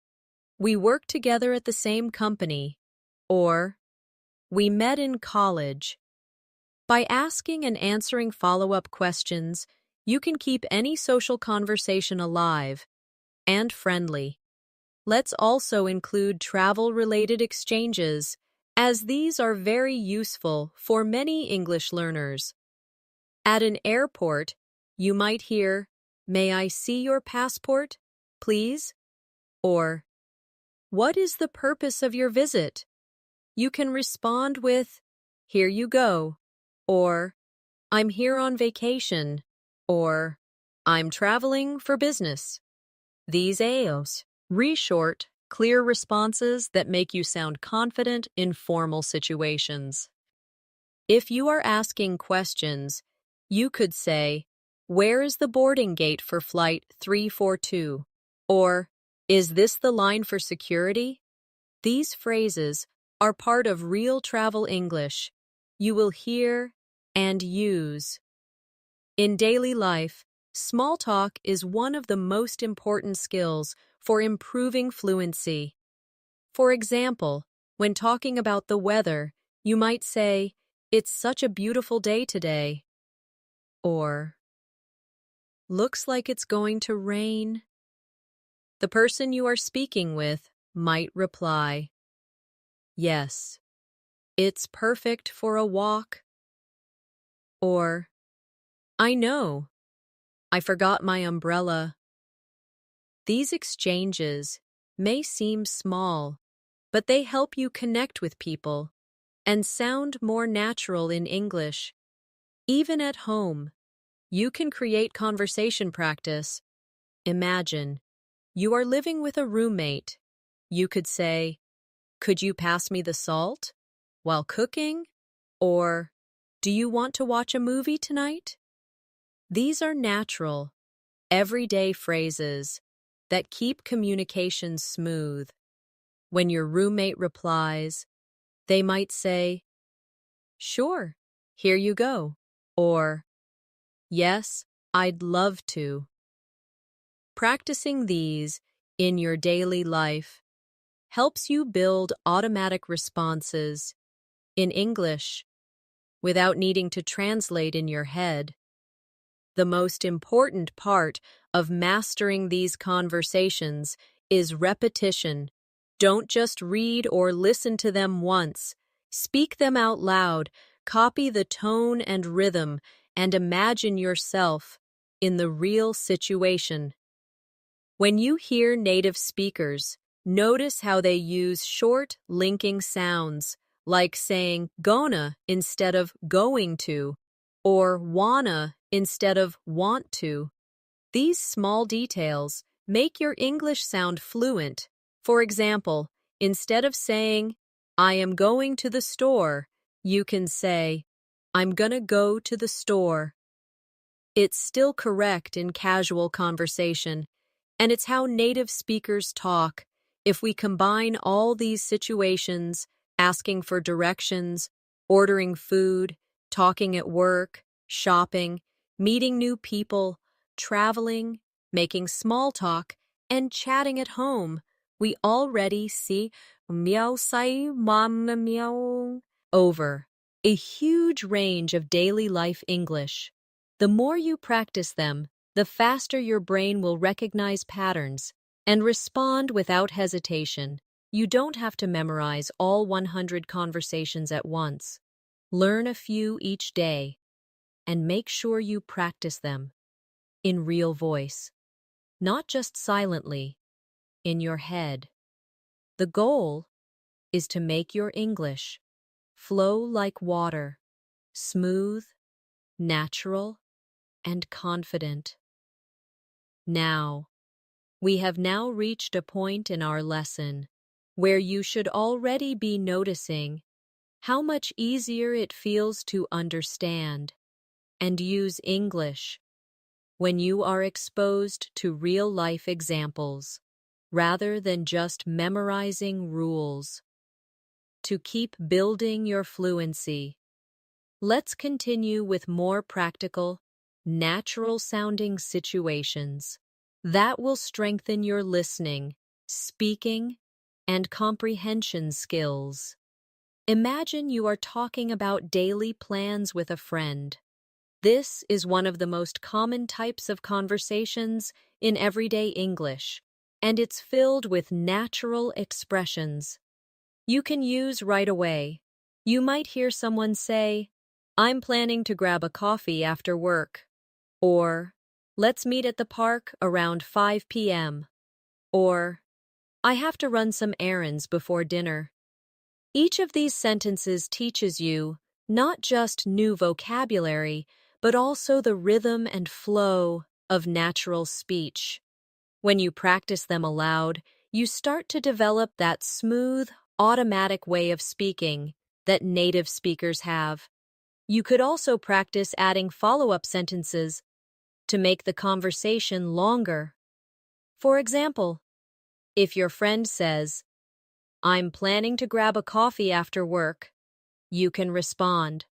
"We work together at the same company," or "We met in college." By asking and answering follow-up questions, you can keep any social conversation alive and friendly. Let's also include travel-related exchanges, as these are very useful for many English learners. At an airport, you might hear, "May I see your passport, please?" Or, "What is the purpose of your visit?" You can respond with, "Here you go," or, "I'm here on vacation," or, "I'm traveling for business." These AOs re-short, clear responses that make you sound confident in formal situations. If you are asking questions, you could say, "Where is the boarding gate for flight 342?" Or, "Is this the line for security?" These phrases are part of real travel English you will hear and use. In daily life, small talk is one of the most important skills for improving fluency. For example, when talking about the weather, you might say, "It's such a beautiful day today." Or, "Looks like it's going to rain." The person you are speaking with might reply, "Yes, it's perfect for a walk." Or, "I know, I forgot my umbrella." These exchanges may seem small, but they help you connect with people and sound more natural in English. Even at home, you can create conversation practice. Imagine, you are living with a roommate. You could say, "Could you pass me the salt while cooking?" Or, "Do you want to watch a movie tonight?" These are natural, everyday phrases that keep communication smooth. When your roommate replies, they might say, "Sure, here you go," or, "Yes, I'd love to." Practicing these in your daily life helps you build automatic responses in English without needing to translate in your head. The most important part of mastering these conversations is repetition. Don't just read or listen to them once. Speak them out loud, copy the tone and rhythm, and imagine yourself in the real situation. When you hear native speakers, notice how they use short, linking sounds, like saying "gonna" instead of "going to," or "wanna" instead of "want to." These small details make your English sound fluent. For example, instead of saying, "I am going to the store," you can say, I'm gonna go to the store. It's still correct in casual conversation, and it's how native speakers talk. If we combine all these situations, asking for directions, ordering food, talking at work, shopping, meeting new people, traveling, making small talk, and chatting at home, we already see meow sai mama meow over a huge range of daily life English. The more you practice them, the faster your brain will recognize patterns and respond without hesitation. You don't have to memorize all 100 conversations at once. Learn a few each day and make sure you practice them in real voice, not just silently, in your head. The goal is to make your English flow like water, smooth, natural, and confident. Now, we have now reached a point in our lesson where you should already be noticing how much easier it feels to understand and use English when you are exposed to real-life examples rather than just memorizing rules. To keep building your fluency, let's continue with more practical, natural-sounding situations that will strengthen your listening, speaking, and comprehension skills. Imagine you are talking about daily plans with a friend. This is one of the most common types of conversations in everyday English, and it's filled with natural expressions you can use right away. You might hear someone say, "I'm planning to grab a coffee after work," or "Let's meet at the park around 5 p.m., or "I have to run some errands before dinner." Each of these sentences teaches you not just new vocabulary, but also the rhythm and flow of natural speech. When you practice them aloud, you start to develop that smooth, automatic way of speaking that native speakers have. You could also practice adding follow-up sentences to make the conversation longer. For example, if your friend says, "I'm planning to grab a coffee after work," you can respond,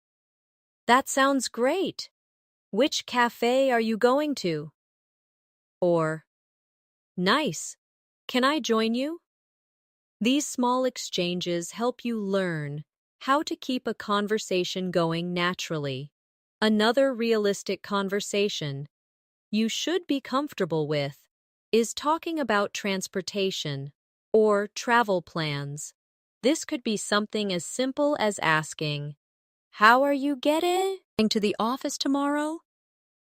"That sounds great. Which cafe are you going to?" Or, "Nice. Can I join you?" These small exchanges help you learn how to keep a conversation going naturally. Another realistic conversation you should be comfortable with is talking about transportation or travel plans. This could be something as simple as asking, "How are you getting to the office tomorrow?"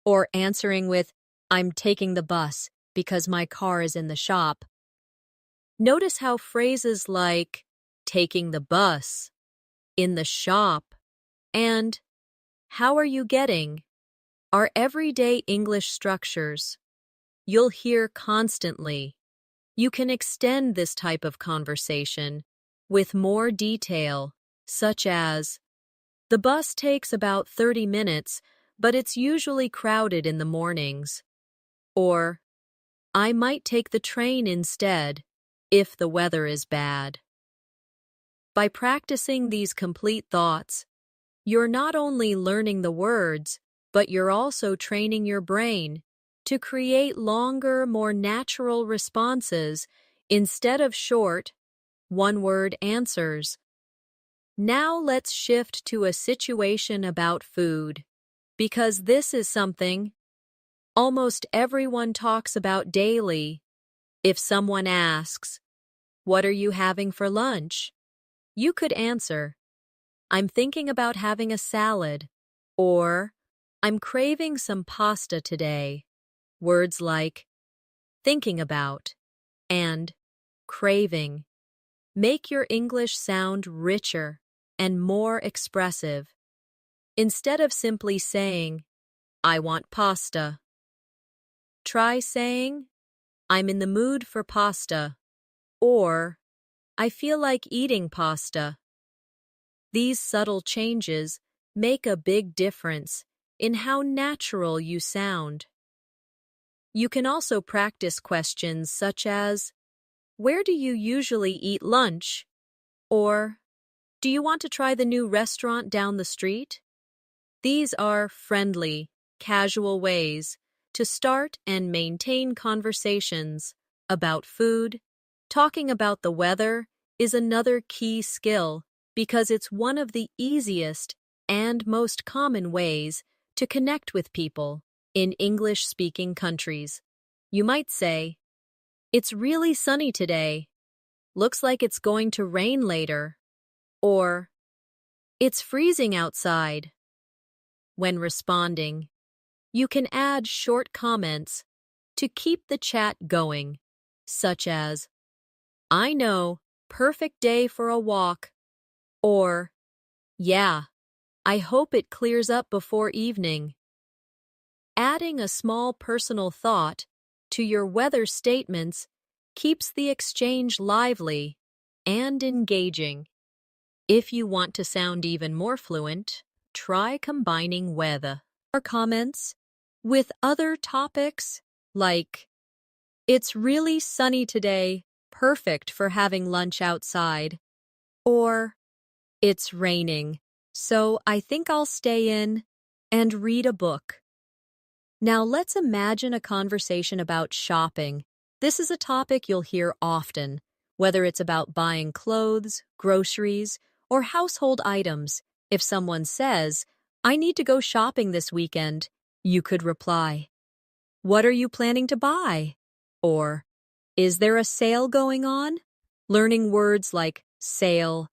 Or answering with, "I'm taking the bus because my car is in the shop." Notice how phrases like "taking the bus," "in the shop," and "how are you getting" are everyday English structures you'll hear constantly. You can extend this type of conversation with more detail, such as, "The bus takes about 30 minutes, but it's usually crowded in the mornings." Or, "I might take the train instead if the weather is bad." By practicing these complete thoughts, you're not only learning the words, but you're also training your brain to create longer, more natural responses instead of short, one-word answers. Now let's shift to a situation about food, because this is something almost everyone talks about daily. If someone asks, "What are you having for lunch?" you could answer, "I'm thinking about having a salad," or "I'm craving some pasta today." Words like thinking about and craving make your English sound richer and more expressive. Instead of simply saying, "I want pasta," try saying, "I'm in the mood for pasta," or "I feel like eating pasta." These subtle changes make a big difference in how natural you sound. You can also practice questions such as, "Where do you usually eat lunch?" Or, "Do you want to try the new restaurant down the street?" These are friendly, casual ways to start and maintain conversations about food. Talking about the weather is another key skill because it's one of the easiest and most common ways to connect with people in English-speaking countries. You might say, "It's really sunny today. Looks like it's going to rain later." Or, "It's freezing outside." When responding, you can add short comments to keep the chat going, such as, "I know, perfect day for a walk," or, "Yeah, I hope it clears up before evening." Adding a small personal thought to your weather statements keeps the exchange lively and engaging. If you want to sound even more fluent, try combining weather or comments with other topics like, "It's really sunny today, perfect for having lunch outside," or, "It's raining, so I think I'll stay in and read a book." Now let's imagine a conversation about shopping. This is a topic you'll hear often, whether it's about buying clothes, groceries, or household items. If someone says, "I need to go shopping this weekend," you could reply, "What are you planning to buy?" Or, "Is there a sale going on?" Learning words like sale,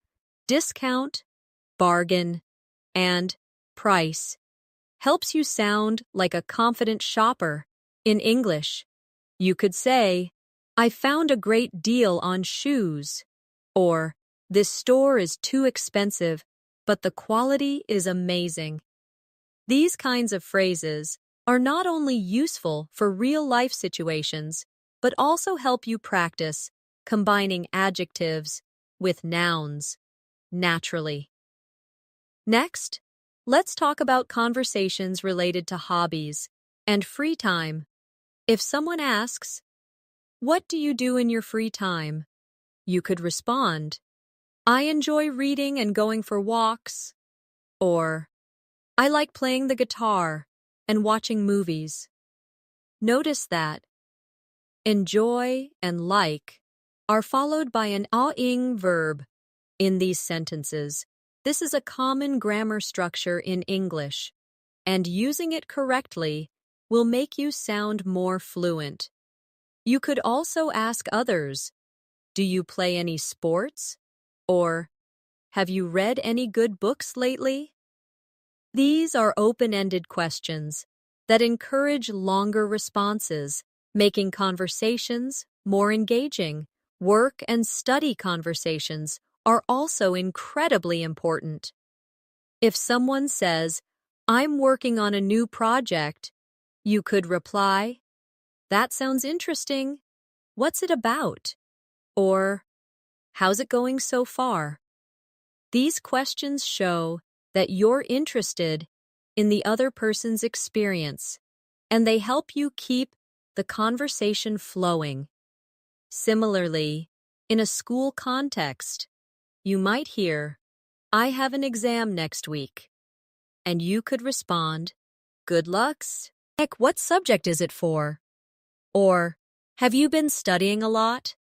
discount, bargain, and price helps you sound like a confident shopper. In English, you could say, "I found a great deal on shoes," or, "This store is too expensive, but the quality is amazing." These kinds of phrases are not only useful for real-life situations, but also help you practice combining adjectives with nouns naturally. Next, let's talk about conversations related to hobbies and free time. If someone asks, "What do you do in your free time?" you could respond, "I enjoy reading and going for walks," or, "I like playing the guitar and watching movies." Notice that enjoy and like are followed by an ing verb in these sentences. This is a common grammar structure in English, and using it correctly will make you sound more fluent. You could also ask others, "Do you play any sports?" Or, "Have you read any good books lately?" These are open-ended questions that encourage longer responses, making conversations more engaging. Work and study conversations are also incredibly important. If someone says, "I'm working on a new project," you could reply, "That sounds interesting. What's it about?" Or, "How's it going so far?" These questions show that you're interested in the other person's experience, and they help you keep the conversation flowing. Similarly, in a school context, you might hear, "I have an exam next week," and you could respond, "Good lucks." Heck, what subject is it for? Or, "Have you been studying a lot?"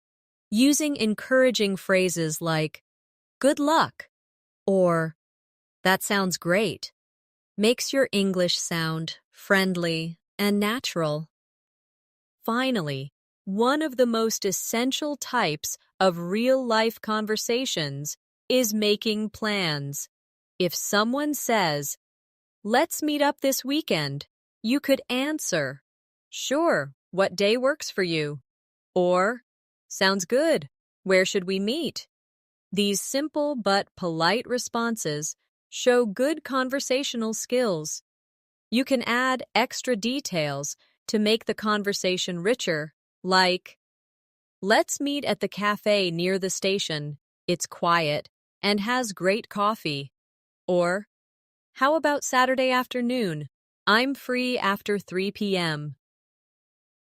Using encouraging phrases like, "Good luck," or, "That sounds great," makes your English sound friendly and natural. Finally, one of the most essential types of real-life conversations is making plans. If someone says, "Let's meet up this weekend," you could answer, "Sure, what day works for you?" Or, "Sounds good. Where should we meet?" These simple but polite responses show good conversational skills. You can add extra details to make the conversation richer, like, "Let's meet at the cafe near the station. It's quiet and has great coffee." Or, How about Saturday afternoon? I'm free after 3 p.m.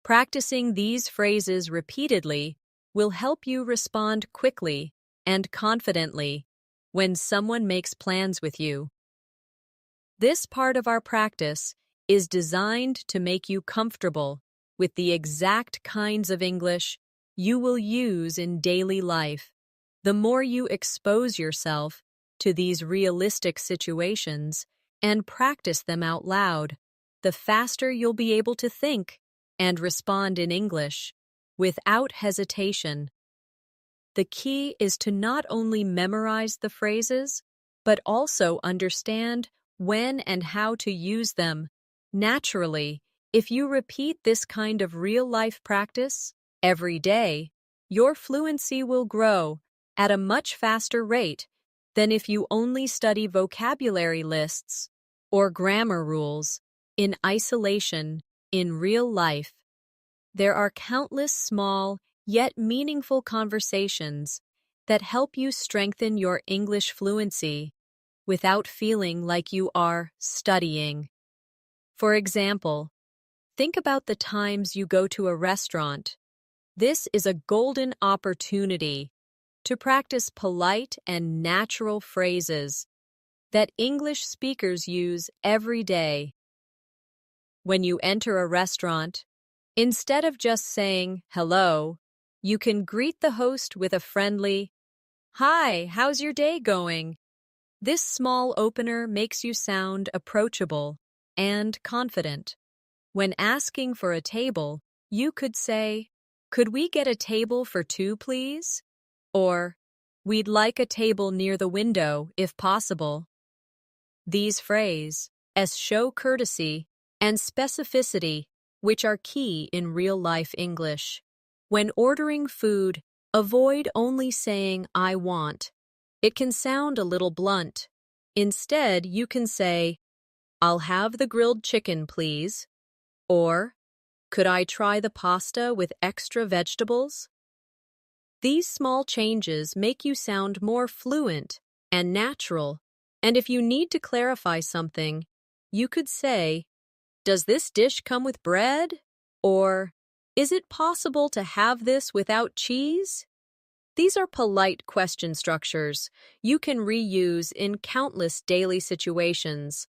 Practicing these phrases repeatedly will help you respond quickly and confidently when someone makes plans with you. This part of our practice is designed to make you comfortable with the exact kinds of English you will use in daily life. The more you expose yourself to these realistic situations and practice them out loud, the faster you'll be able to think and respond in English without hesitation. The key is to not only memorize the phrases, but also understand when and how to use them. Naturally, if you repeat this kind of real-life practice every day, your fluency will grow at a much faster rate than if you only study vocabulary lists or grammar rules in isolation in real life. There are countless small yet meaningful conversations that help you strengthen your English fluency without feeling like you are studying. For example, think about the times you go to a restaurant. This is a golden opportunity to practice polite and natural phrases that English speakers use every day. When you enter a restaurant, instead of just saying hello, you can greet the host with a friendly, "Hi, how's your day going?" This small opener makes you sound approachable and confident. When asking for a table, you could say, "Could we get a table for two, please?" Or, "We'd like a table near the window, if possible." These phrases show courtesy and specificity, which are key in real-life English. When ordering food, avoid only saying, "I want." It can sound a little blunt. Instead, you can say, "I'll have the grilled chicken, please." Or, "Could I try the pasta with extra vegetables?" These small changes make you sound more fluent and natural. And if you need to clarify something, you could say, "Does this dish come with bread?" Or, "Is it possible to have this without cheese?" These are polite question structures you can reuse in countless daily situations.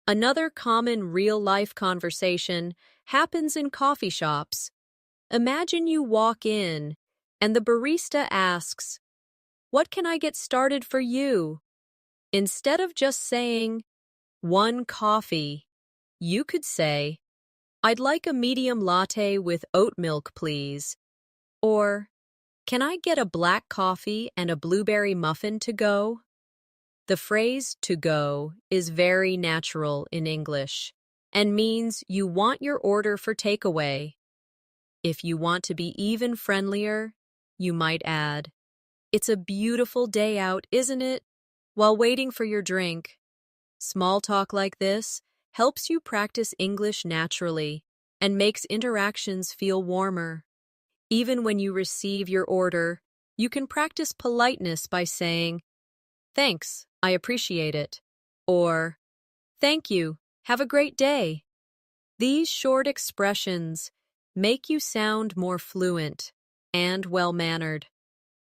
Another common real-life conversation happens in coffee shops. Imagine you walk in and the barista asks, "What can I get started for you?" Instead of just saying, "One coffee," you could say, "I'd like a medium latte with oat milk, please." Or, "Can I get a black coffee and a blueberry muffin to go?" The phrase "to go" is very natural in English and means you want your order for takeaway. If you want to be even friendlier, you might add, "It's a beautiful day out, isn't it?" while waiting for your drink. Small talk like this helps you practice English naturally and makes interactions feel warmer. Even when you receive your order, you can practice politeness by saying, "Thanks, I appreciate it." Or, "Thank you, have a great day." These short expressions make you sound more fluent and well-mannered.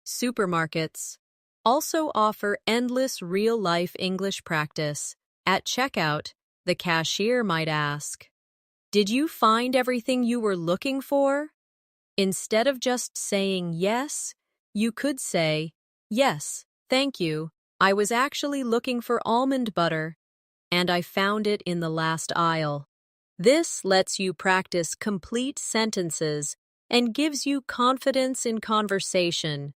Supermarkets also offer endless real-life English practice. At checkout, the cashier might ask, "Did you find everything you were looking for?" Instead of just saying yes, you could say, "Yes, thank you. I was actually looking for almond butter, and I found it in the last aisle." This lets you practice complete sentences and gives you confidence in conversation.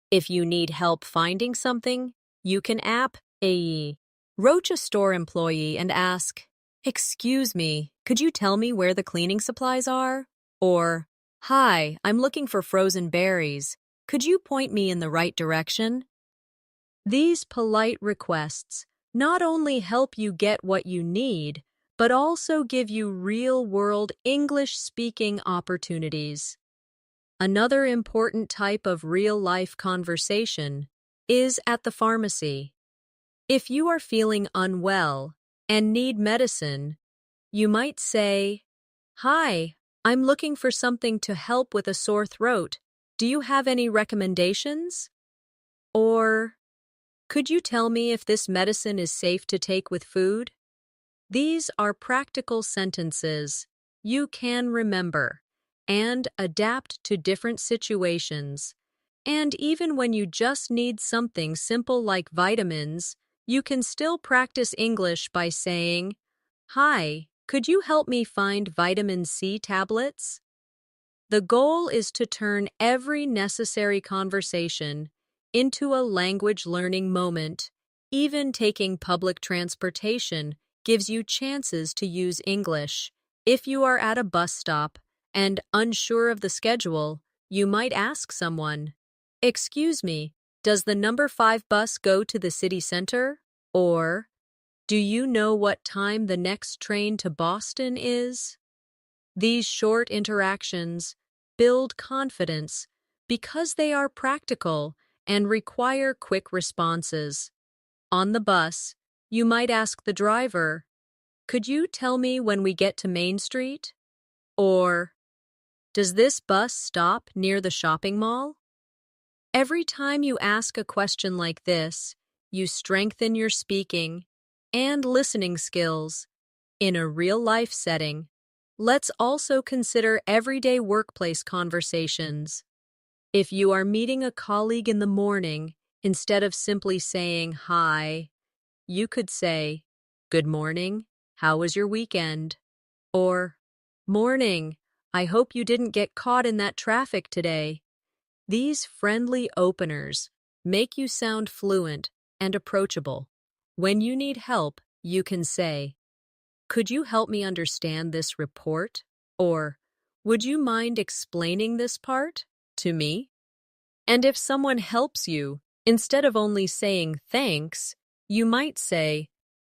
If you need help finding something, you can approach a store employee and ask, "Excuse me, could you tell me where the cleaning supplies are?" Or, "Hi, I'm looking for frozen berries. Could you point me in the right direction?" These polite requests not only help you get what you need, but also give you real-world English-speaking opportunities. Another important type of real-life conversation is at the pharmacy. If you are feeling unwell and need medicine, you might say, "Hi, I'm looking for something to help with a sore throat. Do you have any recommendations?" Or, "Could you tell me if this medicine is safe to take with food?" These are practical sentences you can remember and adapt to different situations. And even when you just need something simple like vitamins, you can still practice English by saying, "Hi, could you help me find vitamin C tablets?" The goal is to turn every necessary conversation into a language learning moment. Even taking public transportation gives you chances to use English. If you are at a bus stop and unsure of the schedule, you might ask someone, "Excuse me, does the number 5 bus go to the city center?" Or, "Do you know what time the next train to Boston is?" These short interactions build confidence because they are practical and require quick responses. On the bus, you might ask the driver, "Could you tell me when we get to Main Street?" Or, "Does this bus stop near the shopping mall?" Every time you ask a question like this, you strengthen your speaking and listening skills in a real-life setting. Let's also consider everyday workplace conversations. If you are meeting a colleague in the morning, instead of simply saying hi, you could say, "Good morning, how was your weekend?" Or, "Morning, I hope you didn't get caught in that traffic today." These friendly openers make you sound fluent and approachable. When you need help, you can say, "Could you help me understand this report?" Or, "Would you mind explaining this part to me?" And if someone helps you, instead of only saying thanks, you might say,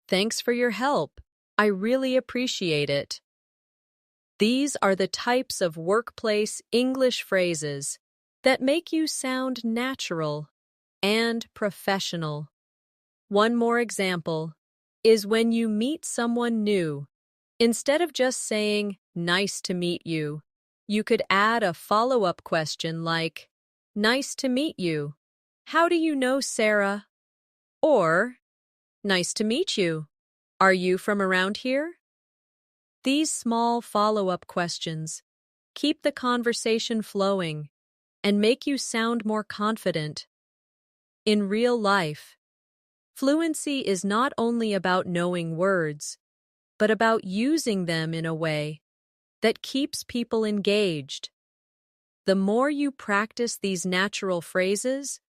"Thanks for your help. I really appreciate it." These are the types of workplace English phrases that make you sound natural and professional. One more example is when you meet someone new. Instead of just saying, "Nice to meet you," you could add a follow-up question like, "Nice to meet you. How do you know Sarah?" Or, "Nice to meet you. Are you from around here?" These small follow-up questions keep the conversation flowing and make you sound more confident. In real life, fluency is not only about knowing words, but about using them in a way that keeps people engaged. The more you practice these natural phrases,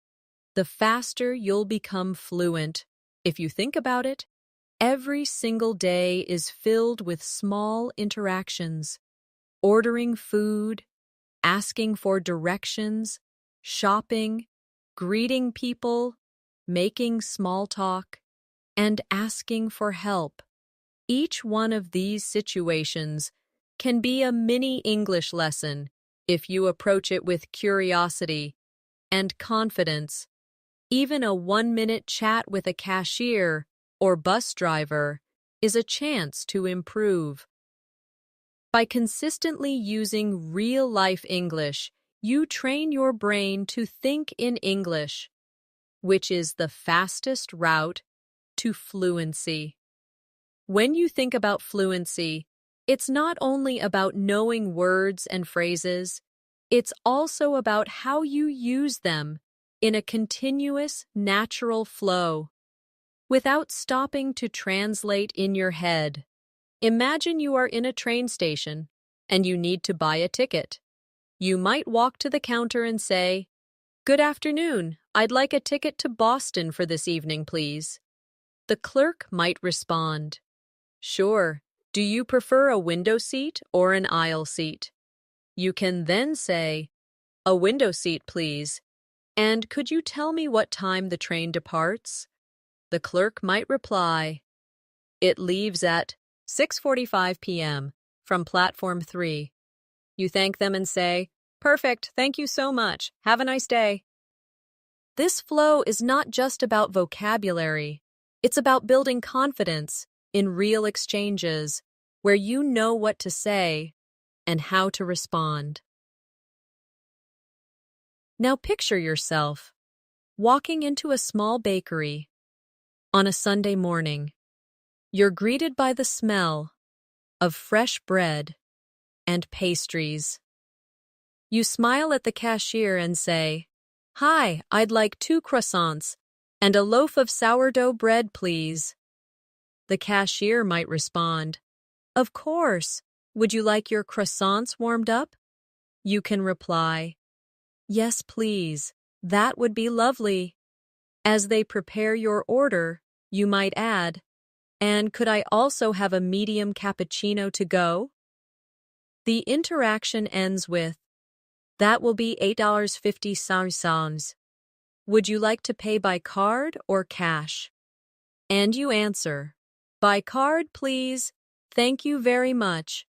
the faster you'll become fluent. If you think about it, every single day is filled with small interactions: ordering food, asking for directions, shopping, greeting people, making small talk, and asking for help. Each one of these situations can be a mini English lesson if you approach it with curiosity and confidence. Even a 1-minute chat with a cashier or bus driver is a chance to improve. By consistently using real-life English, you train your brain to think in English, which is the fastest route to fluency. When you think about fluency, it's not only about knowing words and phrases, it's also about how you use them in a continuous, natural flow, without stopping to translate in your head. Imagine you are in a train station and you need to buy a ticket. You might walk to the counter and say, "Good afternoon, I'd like a ticket to Boston for this evening, please." The clerk might respond, "Sure, do you prefer a window seat or an aisle seat?" You can then say, "A window seat, please. And could you tell me what time the train departs?" The clerk might reply, "It leaves at 6:45 p.m. from platform 3. You thank them and say, "Perfect, thank you so much. Have a nice day." This flow is not just about vocabulary. It's about building confidence in real exchanges where you know what to say and how to respond. Now picture yourself walking into a small bakery on a Sunday morning. You're greeted by the smell of fresh bread and pastries. You smile at the cashier and say, "Hi, I'd like 2 croissants and a loaf of sourdough bread, please." The cashier might respond, "Of course. Would you like your croissants warmed up?" You can reply, "Yes, please. That would be lovely." As they prepare your order, you might add, "And could I also have a medium cappuccino to go?" The interaction ends with, "That will be $8.50. Would you like to pay by card or cash?" And you answer, "By card, please. Thank you very much."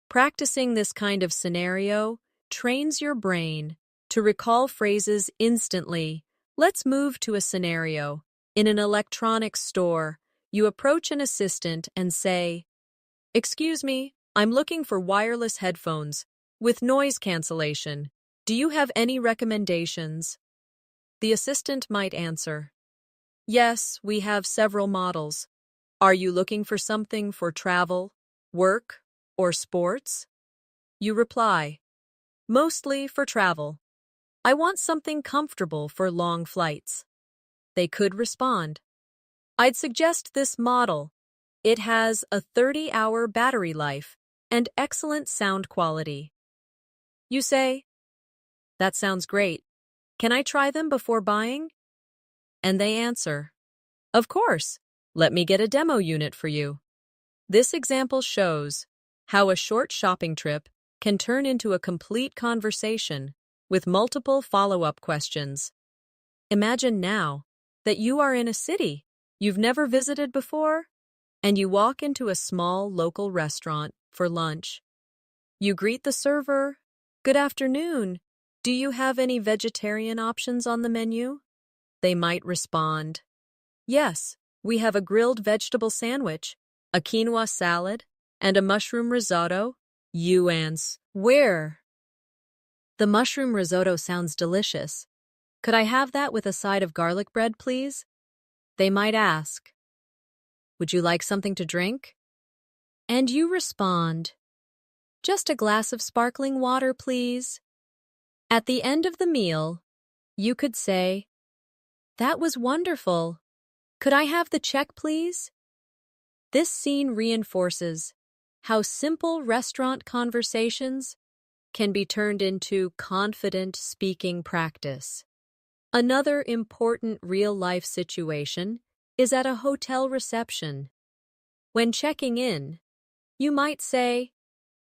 Practicing this kind of scenario trains your brain to recall phrases instantly. Let's move to a scenario. In an electronics store, you approach an assistant and say, "Excuse me, I'm looking for wireless headphones with noise cancellation. Do you have any recommendations?" The assistant might answer, "Yes, we have several models. Are you looking for something for travel, work, or sports?" You reply, "Mostly for travel. I want something comfortable for long flights." They could respond, "I'd suggest this model. It has a 30-hour battery life and excellent sound quality." You say, "That sounds great. Can I try them before buying?" And they answer, "Of course. Let me get a demo unit for you." This example shows how a short shopping trip can turn into a complete conversation with multiple follow-up questions. Imagine now that you are in a city you've never visited before, and you walk into a small local restaurant for lunch. You greet the server, "Good afternoon. Do you have any vegetarian options on the menu?" They might respond, "Yes, we have a grilled vegetable sandwich, a quinoa salad, and a mushroom risotto." You answer, "Where?" "The mushroom risotto sounds delicious. Could I have that with a side of garlic bread, please?" They might ask, "Would you like something to drink?" And you respond, "Just a glass of sparkling water, please." At the end of the meal, you could say, "That was wonderful. Could I have the check, please?" This scene reinforces how simple restaurant conversations can be turned into confident speaking practice. Another important real-life situation is at a hotel reception. When checking in, you might say,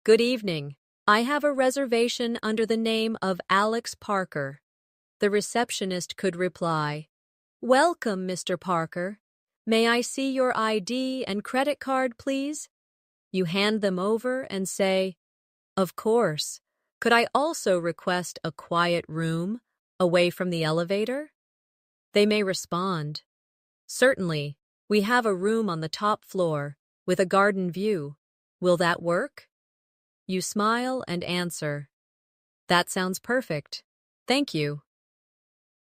"Good evening. I have a reservation under the name of Alex Parker." The receptionist could reply, "Welcome, Mr. Parker. May I see your ID and credit card, please?" You hand them over and say, "Of course. Could I also request a quiet room away from the elevator?" They may respond, "Certainly. We have a room on the top floor with a garden view. Will that work?" You smile and answer, "That sounds perfect. Thank you."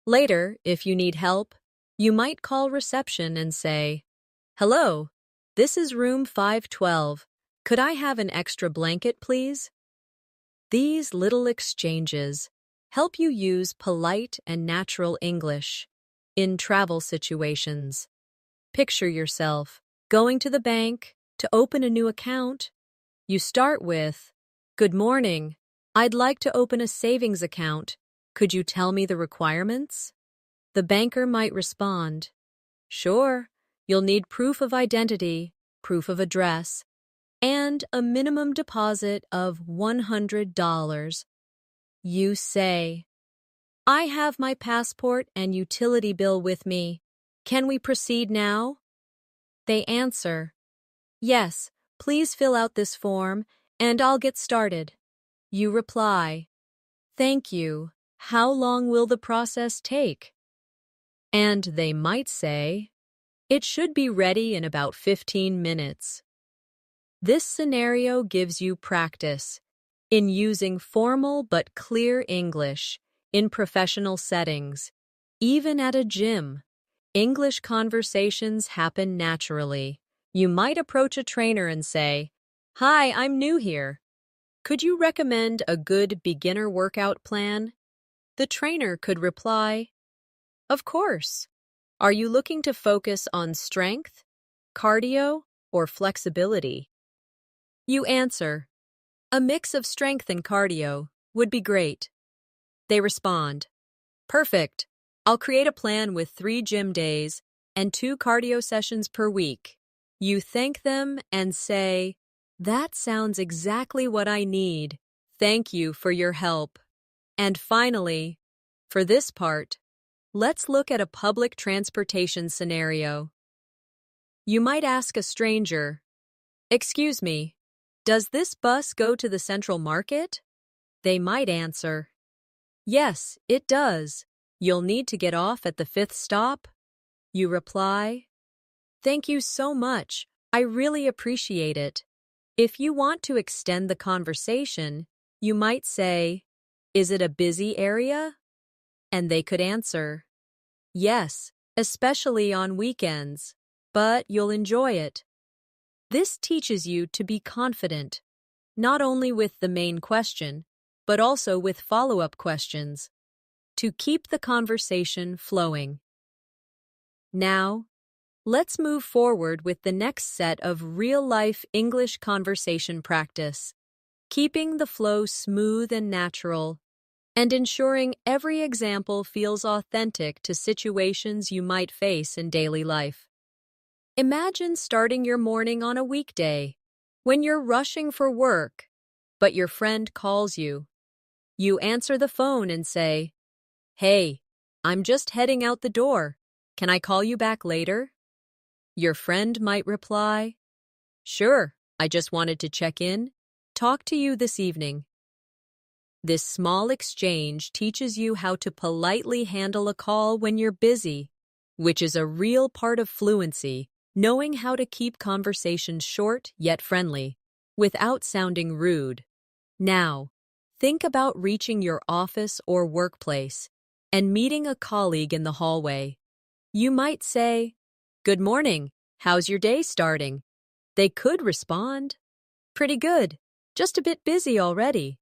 Later, if you need help, you might call reception and say, "Hello, this is room 512. Could I have an extra blanket, please?" These little exchanges help you use polite and natural English in travel situations. Picture yourself going to the bank to open a new account. You start with, "Good morning. I'd like to open a savings account. Could you tell me the requirements?" The banker might respond, "Sure. You'll need proof of identity, proof of address, and a minimum deposit of $100. You say, "I have my passport and utility bill with me. Can we proceed now?" They answer, "Yes, please fill out this form and I'll get started." You reply, "Thank you. How long will the process take?" And they might say, It should be ready in about 15 minutes. This scenario gives you practice in using formal but clear English in professional settings. Even at a gym, English conversations happen naturally. You might approach a trainer and say, "Hi, I'm new here. Could you recommend a good beginner workout plan?" The trainer could reply, "Of course. Are you looking to focus on strength, cardio, or flexibility?" You answer, "A mix of strength and cardio would be great." They respond, "Perfect. I'll create a plan with 3 gym days and 2 cardio sessions per week." You thank them and say, "That sounds exactly what I need. Thank you for your help." And finally, for this part, let's look at a public transportation scenario. You might ask a stranger, "Excuse me, does this bus go to the Central Market?" They might answer, "Yes, it does. You'll need to get off at the 5th stop." You reply, "Thank you so much. I really appreciate it." If you want to extend the conversation, you might say, "Is it a busy area?" And they could answer, "Yes, especially on weekends, but you'll enjoy it." This teaches you to be confident, not only with the main question, but also with follow-up questions, to keep the conversation flowing. Now, let's move forward with the next set of real-life English conversation practice, keeping the flow smooth and natural, and ensuring every example feels authentic to situations you might face in daily life. Imagine starting your morning on a weekday, when you're rushing for work, but your friend calls you. You answer the phone and say, "Hey, I'm just heading out the door. Can I call you back later?" Your friend might reply, "Sure, I just wanted to check in. Talk to you this evening." This small exchange teaches you how to politely handle a call when you're busy, which is a real part of fluency, knowing how to keep conversations short yet friendly, without sounding rude. Now, think about reaching your office or workplace and meeting a colleague in the hallway. You might say, "Good morning, how's your day starting?" They could respond, "Pretty good, just a bit busy already."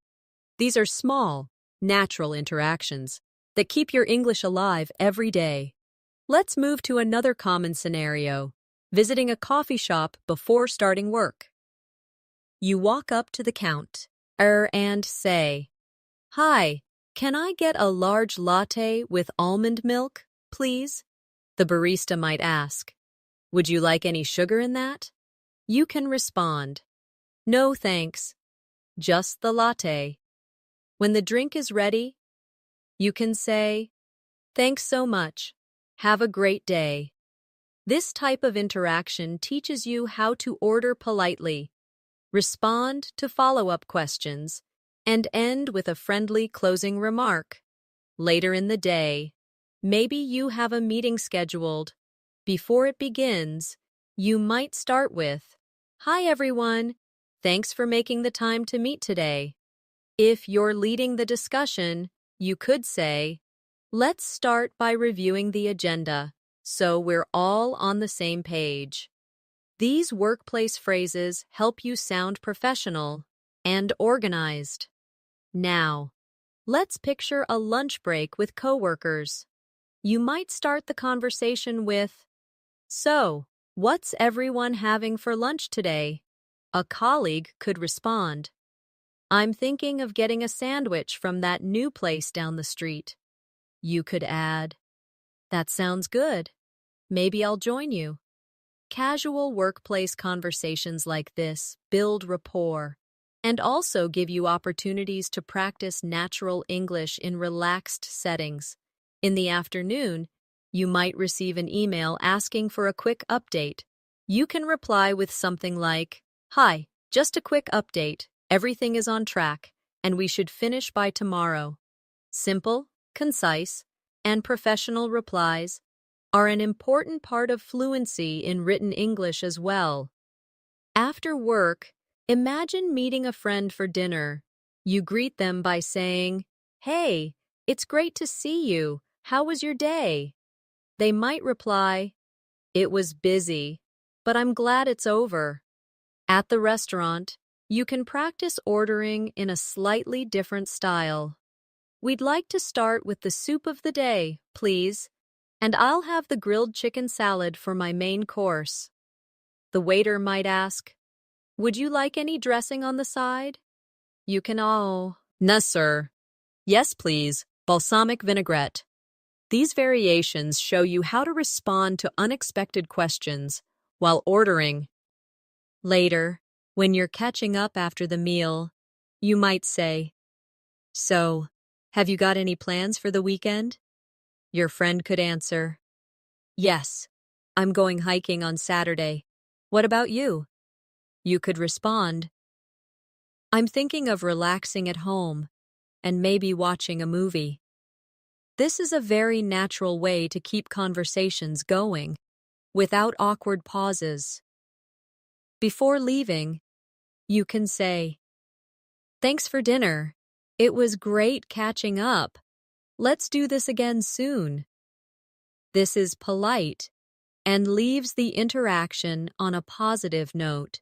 These are small, natural interactions that keep your English alive every day. Let's move to another common scenario, visiting a coffee shop before starting work. You walk up to the counter and say, "Hi, can I get a large latte with almond milk, please?" The barista might ask, "Would you like any sugar in that?" You can respond, "No, thanks, just the latte." When the drink is ready, you can say, "Thanks so much. Have a great day." This type of interaction teaches you how to order politely, respond to follow-up questions, and end with a friendly closing remark. Later in the day, maybe you have a meeting scheduled. Before it begins, you might start with, "Hi everyone, thanks for making the time to meet today." If you're leading the discussion, you could say, "Let's start by reviewing the agenda, so we're all on the same page." These workplace phrases help you sound professional and organized. Now, let's picture a lunch break with coworkers. You might start the conversation with, "So, what's everyone having for lunch today?" A colleague could respond, "I'm thinking of getting a sandwich from that new place down the street." You could add, "That sounds good. Maybe I'll join you." Casual workplace conversations like this build rapport and also give you opportunities to practice natural English in relaxed settings. In the afternoon, you might receive an email asking for a quick update. You can reply with something like, "Hi, just a quick update. Everything is on track, and we should finish by tomorrow." Simple, concise, and professional replies are an important part of fluency in written English as well. After work, imagine meeting a friend for dinner. You greet them by saying, "Hey, it's great to see you. How was your day?" They might reply, "It was busy, but I'm glad it's over." At the restaurant, you can practice ordering in a slightly different style. "We'd like to start with the soup of the day, please, and I'll have the grilled chicken salad for my main course." The waiter might ask, "Would you like any dressing on the side?" You can "No, sir." "Yes, please, balsamic vinaigrette." These variations show you how to respond to unexpected questions while ordering. Later, when you're catching up after the meal, you might say, "So, have you got any plans for the weekend?" Your friend could answer, "Yes, I'm going hiking on Saturday. What about you?" You could respond, "I'm thinking of relaxing at home and maybe watching a movie." This is a very natural way to keep conversations going without awkward pauses. Before leaving, you can say, "Thanks for dinner. It was great catching up. Let's do this again soon." This is polite and leaves the interaction on a positive note.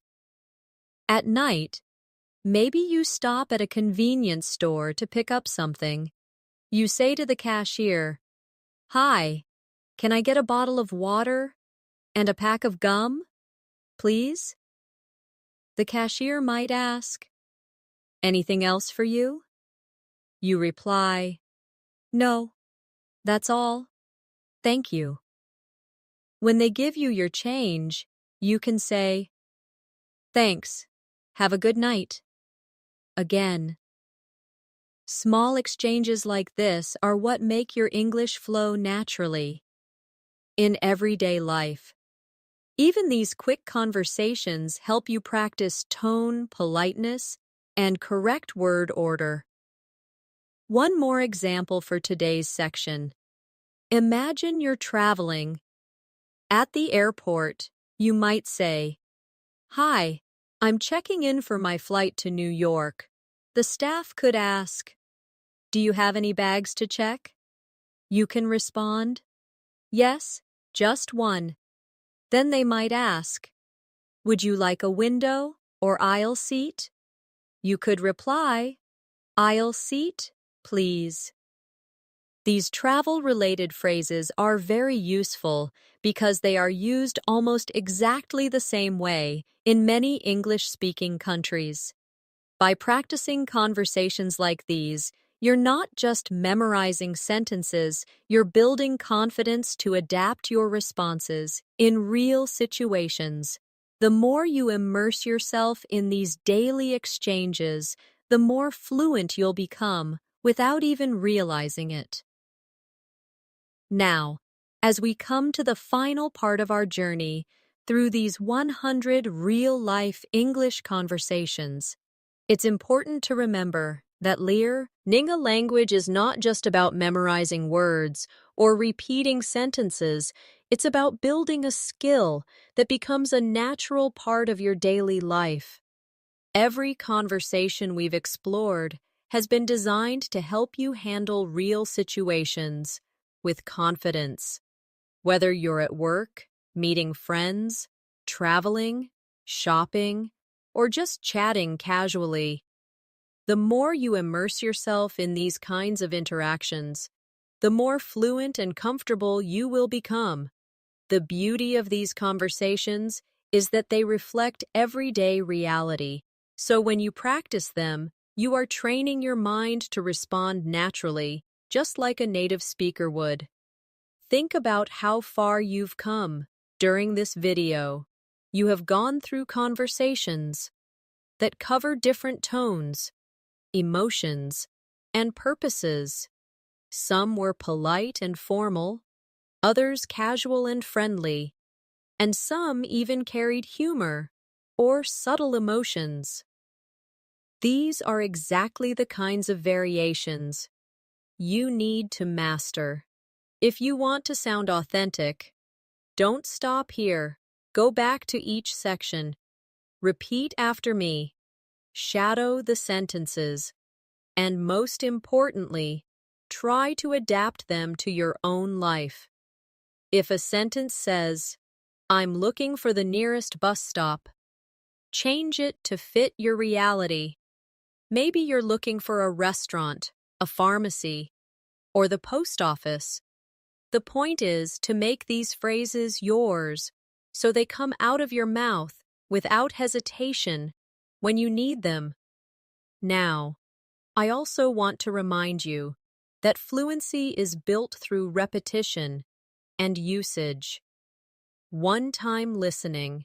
At night, maybe you stop at a convenience store to pick up something. You say to the cashier, "Hi, can I get a bottle of water and a pack of gum, please?" The cashier might ask, "Anything else for you?" You reply, "No, that's all. Thank you." When they give you your change, you can say, "Thanks. Have a good night." Again. Small exchanges like this are what make your English flow naturally. In everyday life, even these quick conversations help you practice tone, politeness, and correct word order. One more example for today's section. Imagine you're traveling. At the airport, you might say, "Hi, I'm checking in for my flight to New York." The staff could ask, "Do you have any bags to check?" You can respond, "Yes, just one." Then they might ask, "Would you like a window or aisle seat?" You could reply, "Aisle seat, please." These travel-related phrases are very useful because they are used almost exactly the same way in many English-speaking countries. By practicing conversations like these, you're not just memorizing sentences, you're building confidence to adapt your responses in real situations. The more you immerse yourself in these daily exchanges, the more fluent you'll become without even realizing it. Now, as we come to the final part of our journey through these 100 real-life English conversations, it's important to remember that learning a language is not just about memorizing words or repeating sentences, it's about building a skill that becomes a natural part of your daily life. Every conversation we've explored has been designed to help you handle real situations with confidence. Whether you're at work, meeting friends, traveling, shopping, or just chatting casually, the more you immerse yourself in these kinds of interactions, the more fluent and comfortable you will become. The beauty of these conversations is that they reflect everyday reality. So when you practice them, you are training your mind to respond naturally, just like a native speaker would. Think about how far you've come during this video. You have gone through conversations that cover different tones, emotions, and purposes. Some were polite and formal, others casual and friendly, and some even carried humor or subtle emotions. These are exactly the kinds of variations you need to master. If you want to sound authentic, don't stop here. Go back to each section. Repeat after me. Shadow the sentences. And most importantly, try to adapt them to your own life. If a sentence says, "I'm looking for the nearest bus stop," change it to fit your reality. Maybe you're looking for a restaurant, a pharmacy, or the post office. The point is to make these phrases yours so they come out of your mouth without hesitation when you need them. Now, I also want to remind you that fluency is built through repetition and usage. One-time listening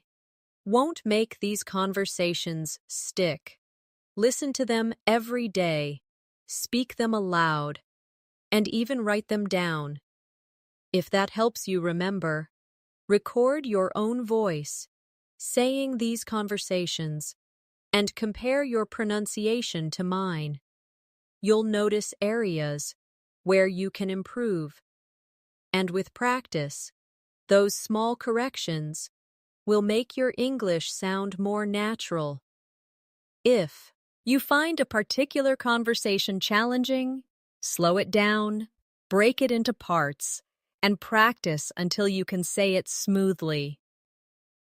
won't make these conversations stick. Listen to them every day, speak them aloud, and even write them down. If that helps you remember, record your own voice, saying these conversations, and compare your pronunciation to mine. You'll notice areas where you can improve. And with practice, those small corrections will make your English sound more natural. If you find a particular conversation challenging, slow it down, break it into parts, and practice until you can say it smoothly.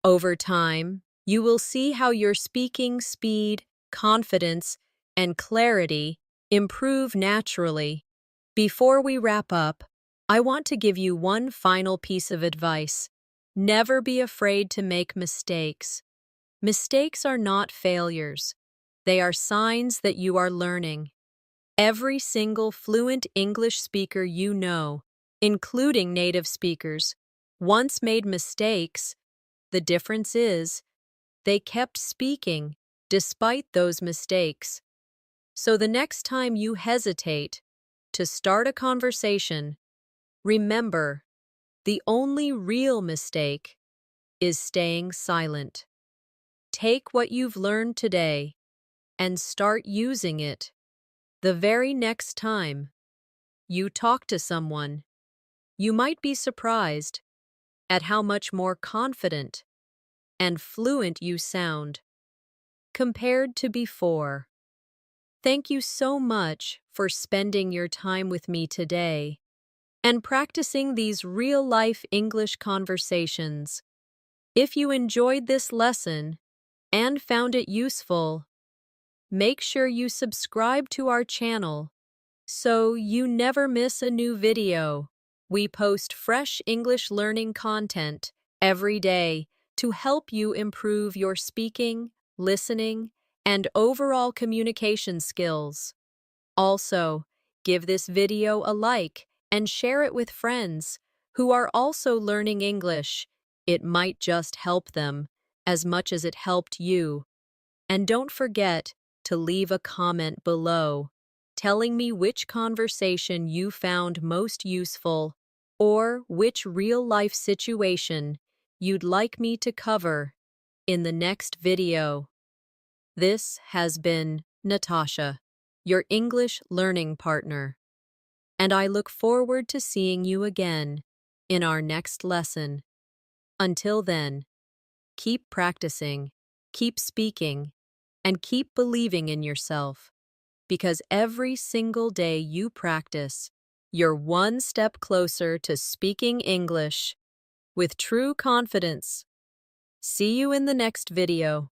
Over time, you will see how your speaking speed, confidence, and clarity improve naturally. Before we wrap up, I want to give you one final piece of advice. Never be afraid to make mistakes. Mistakes are not failures. They are signs that you are learning. Every single fluent English speaker you know, including native speakers, once made mistakes. The difference is, they kept speaking despite those mistakes. So the next time you hesitate to start a conversation, remember, the only real mistake is staying silent. Take what you've learned today and start using it the very next time you talk to someone. You might be surprised at how much more confident and fluent you sound compared to before. Thank you so much for spending your time with me today and practicing these real-life English conversations. If you enjoyed this lesson and found it useful, make sure you subscribe to our channel so you never miss a new video. We post fresh English learning content every day to help you improve your speaking, listening, and overall communication skills. Also, give this video a like and share it with friends who are also learning English. It might just help them as much as it helped you. And don't forget to leave a comment below telling me which conversation you found most useful or which real-life situation you'd like me to cover in the next video. This has been Natasha, your English learning partner, and I look forward to seeing you again in our next lesson. Until then, keep practicing, keep speaking, and keep believing in yourself, because every single day you practice, you're one step closer to speaking English with true confidence. See you in the next video.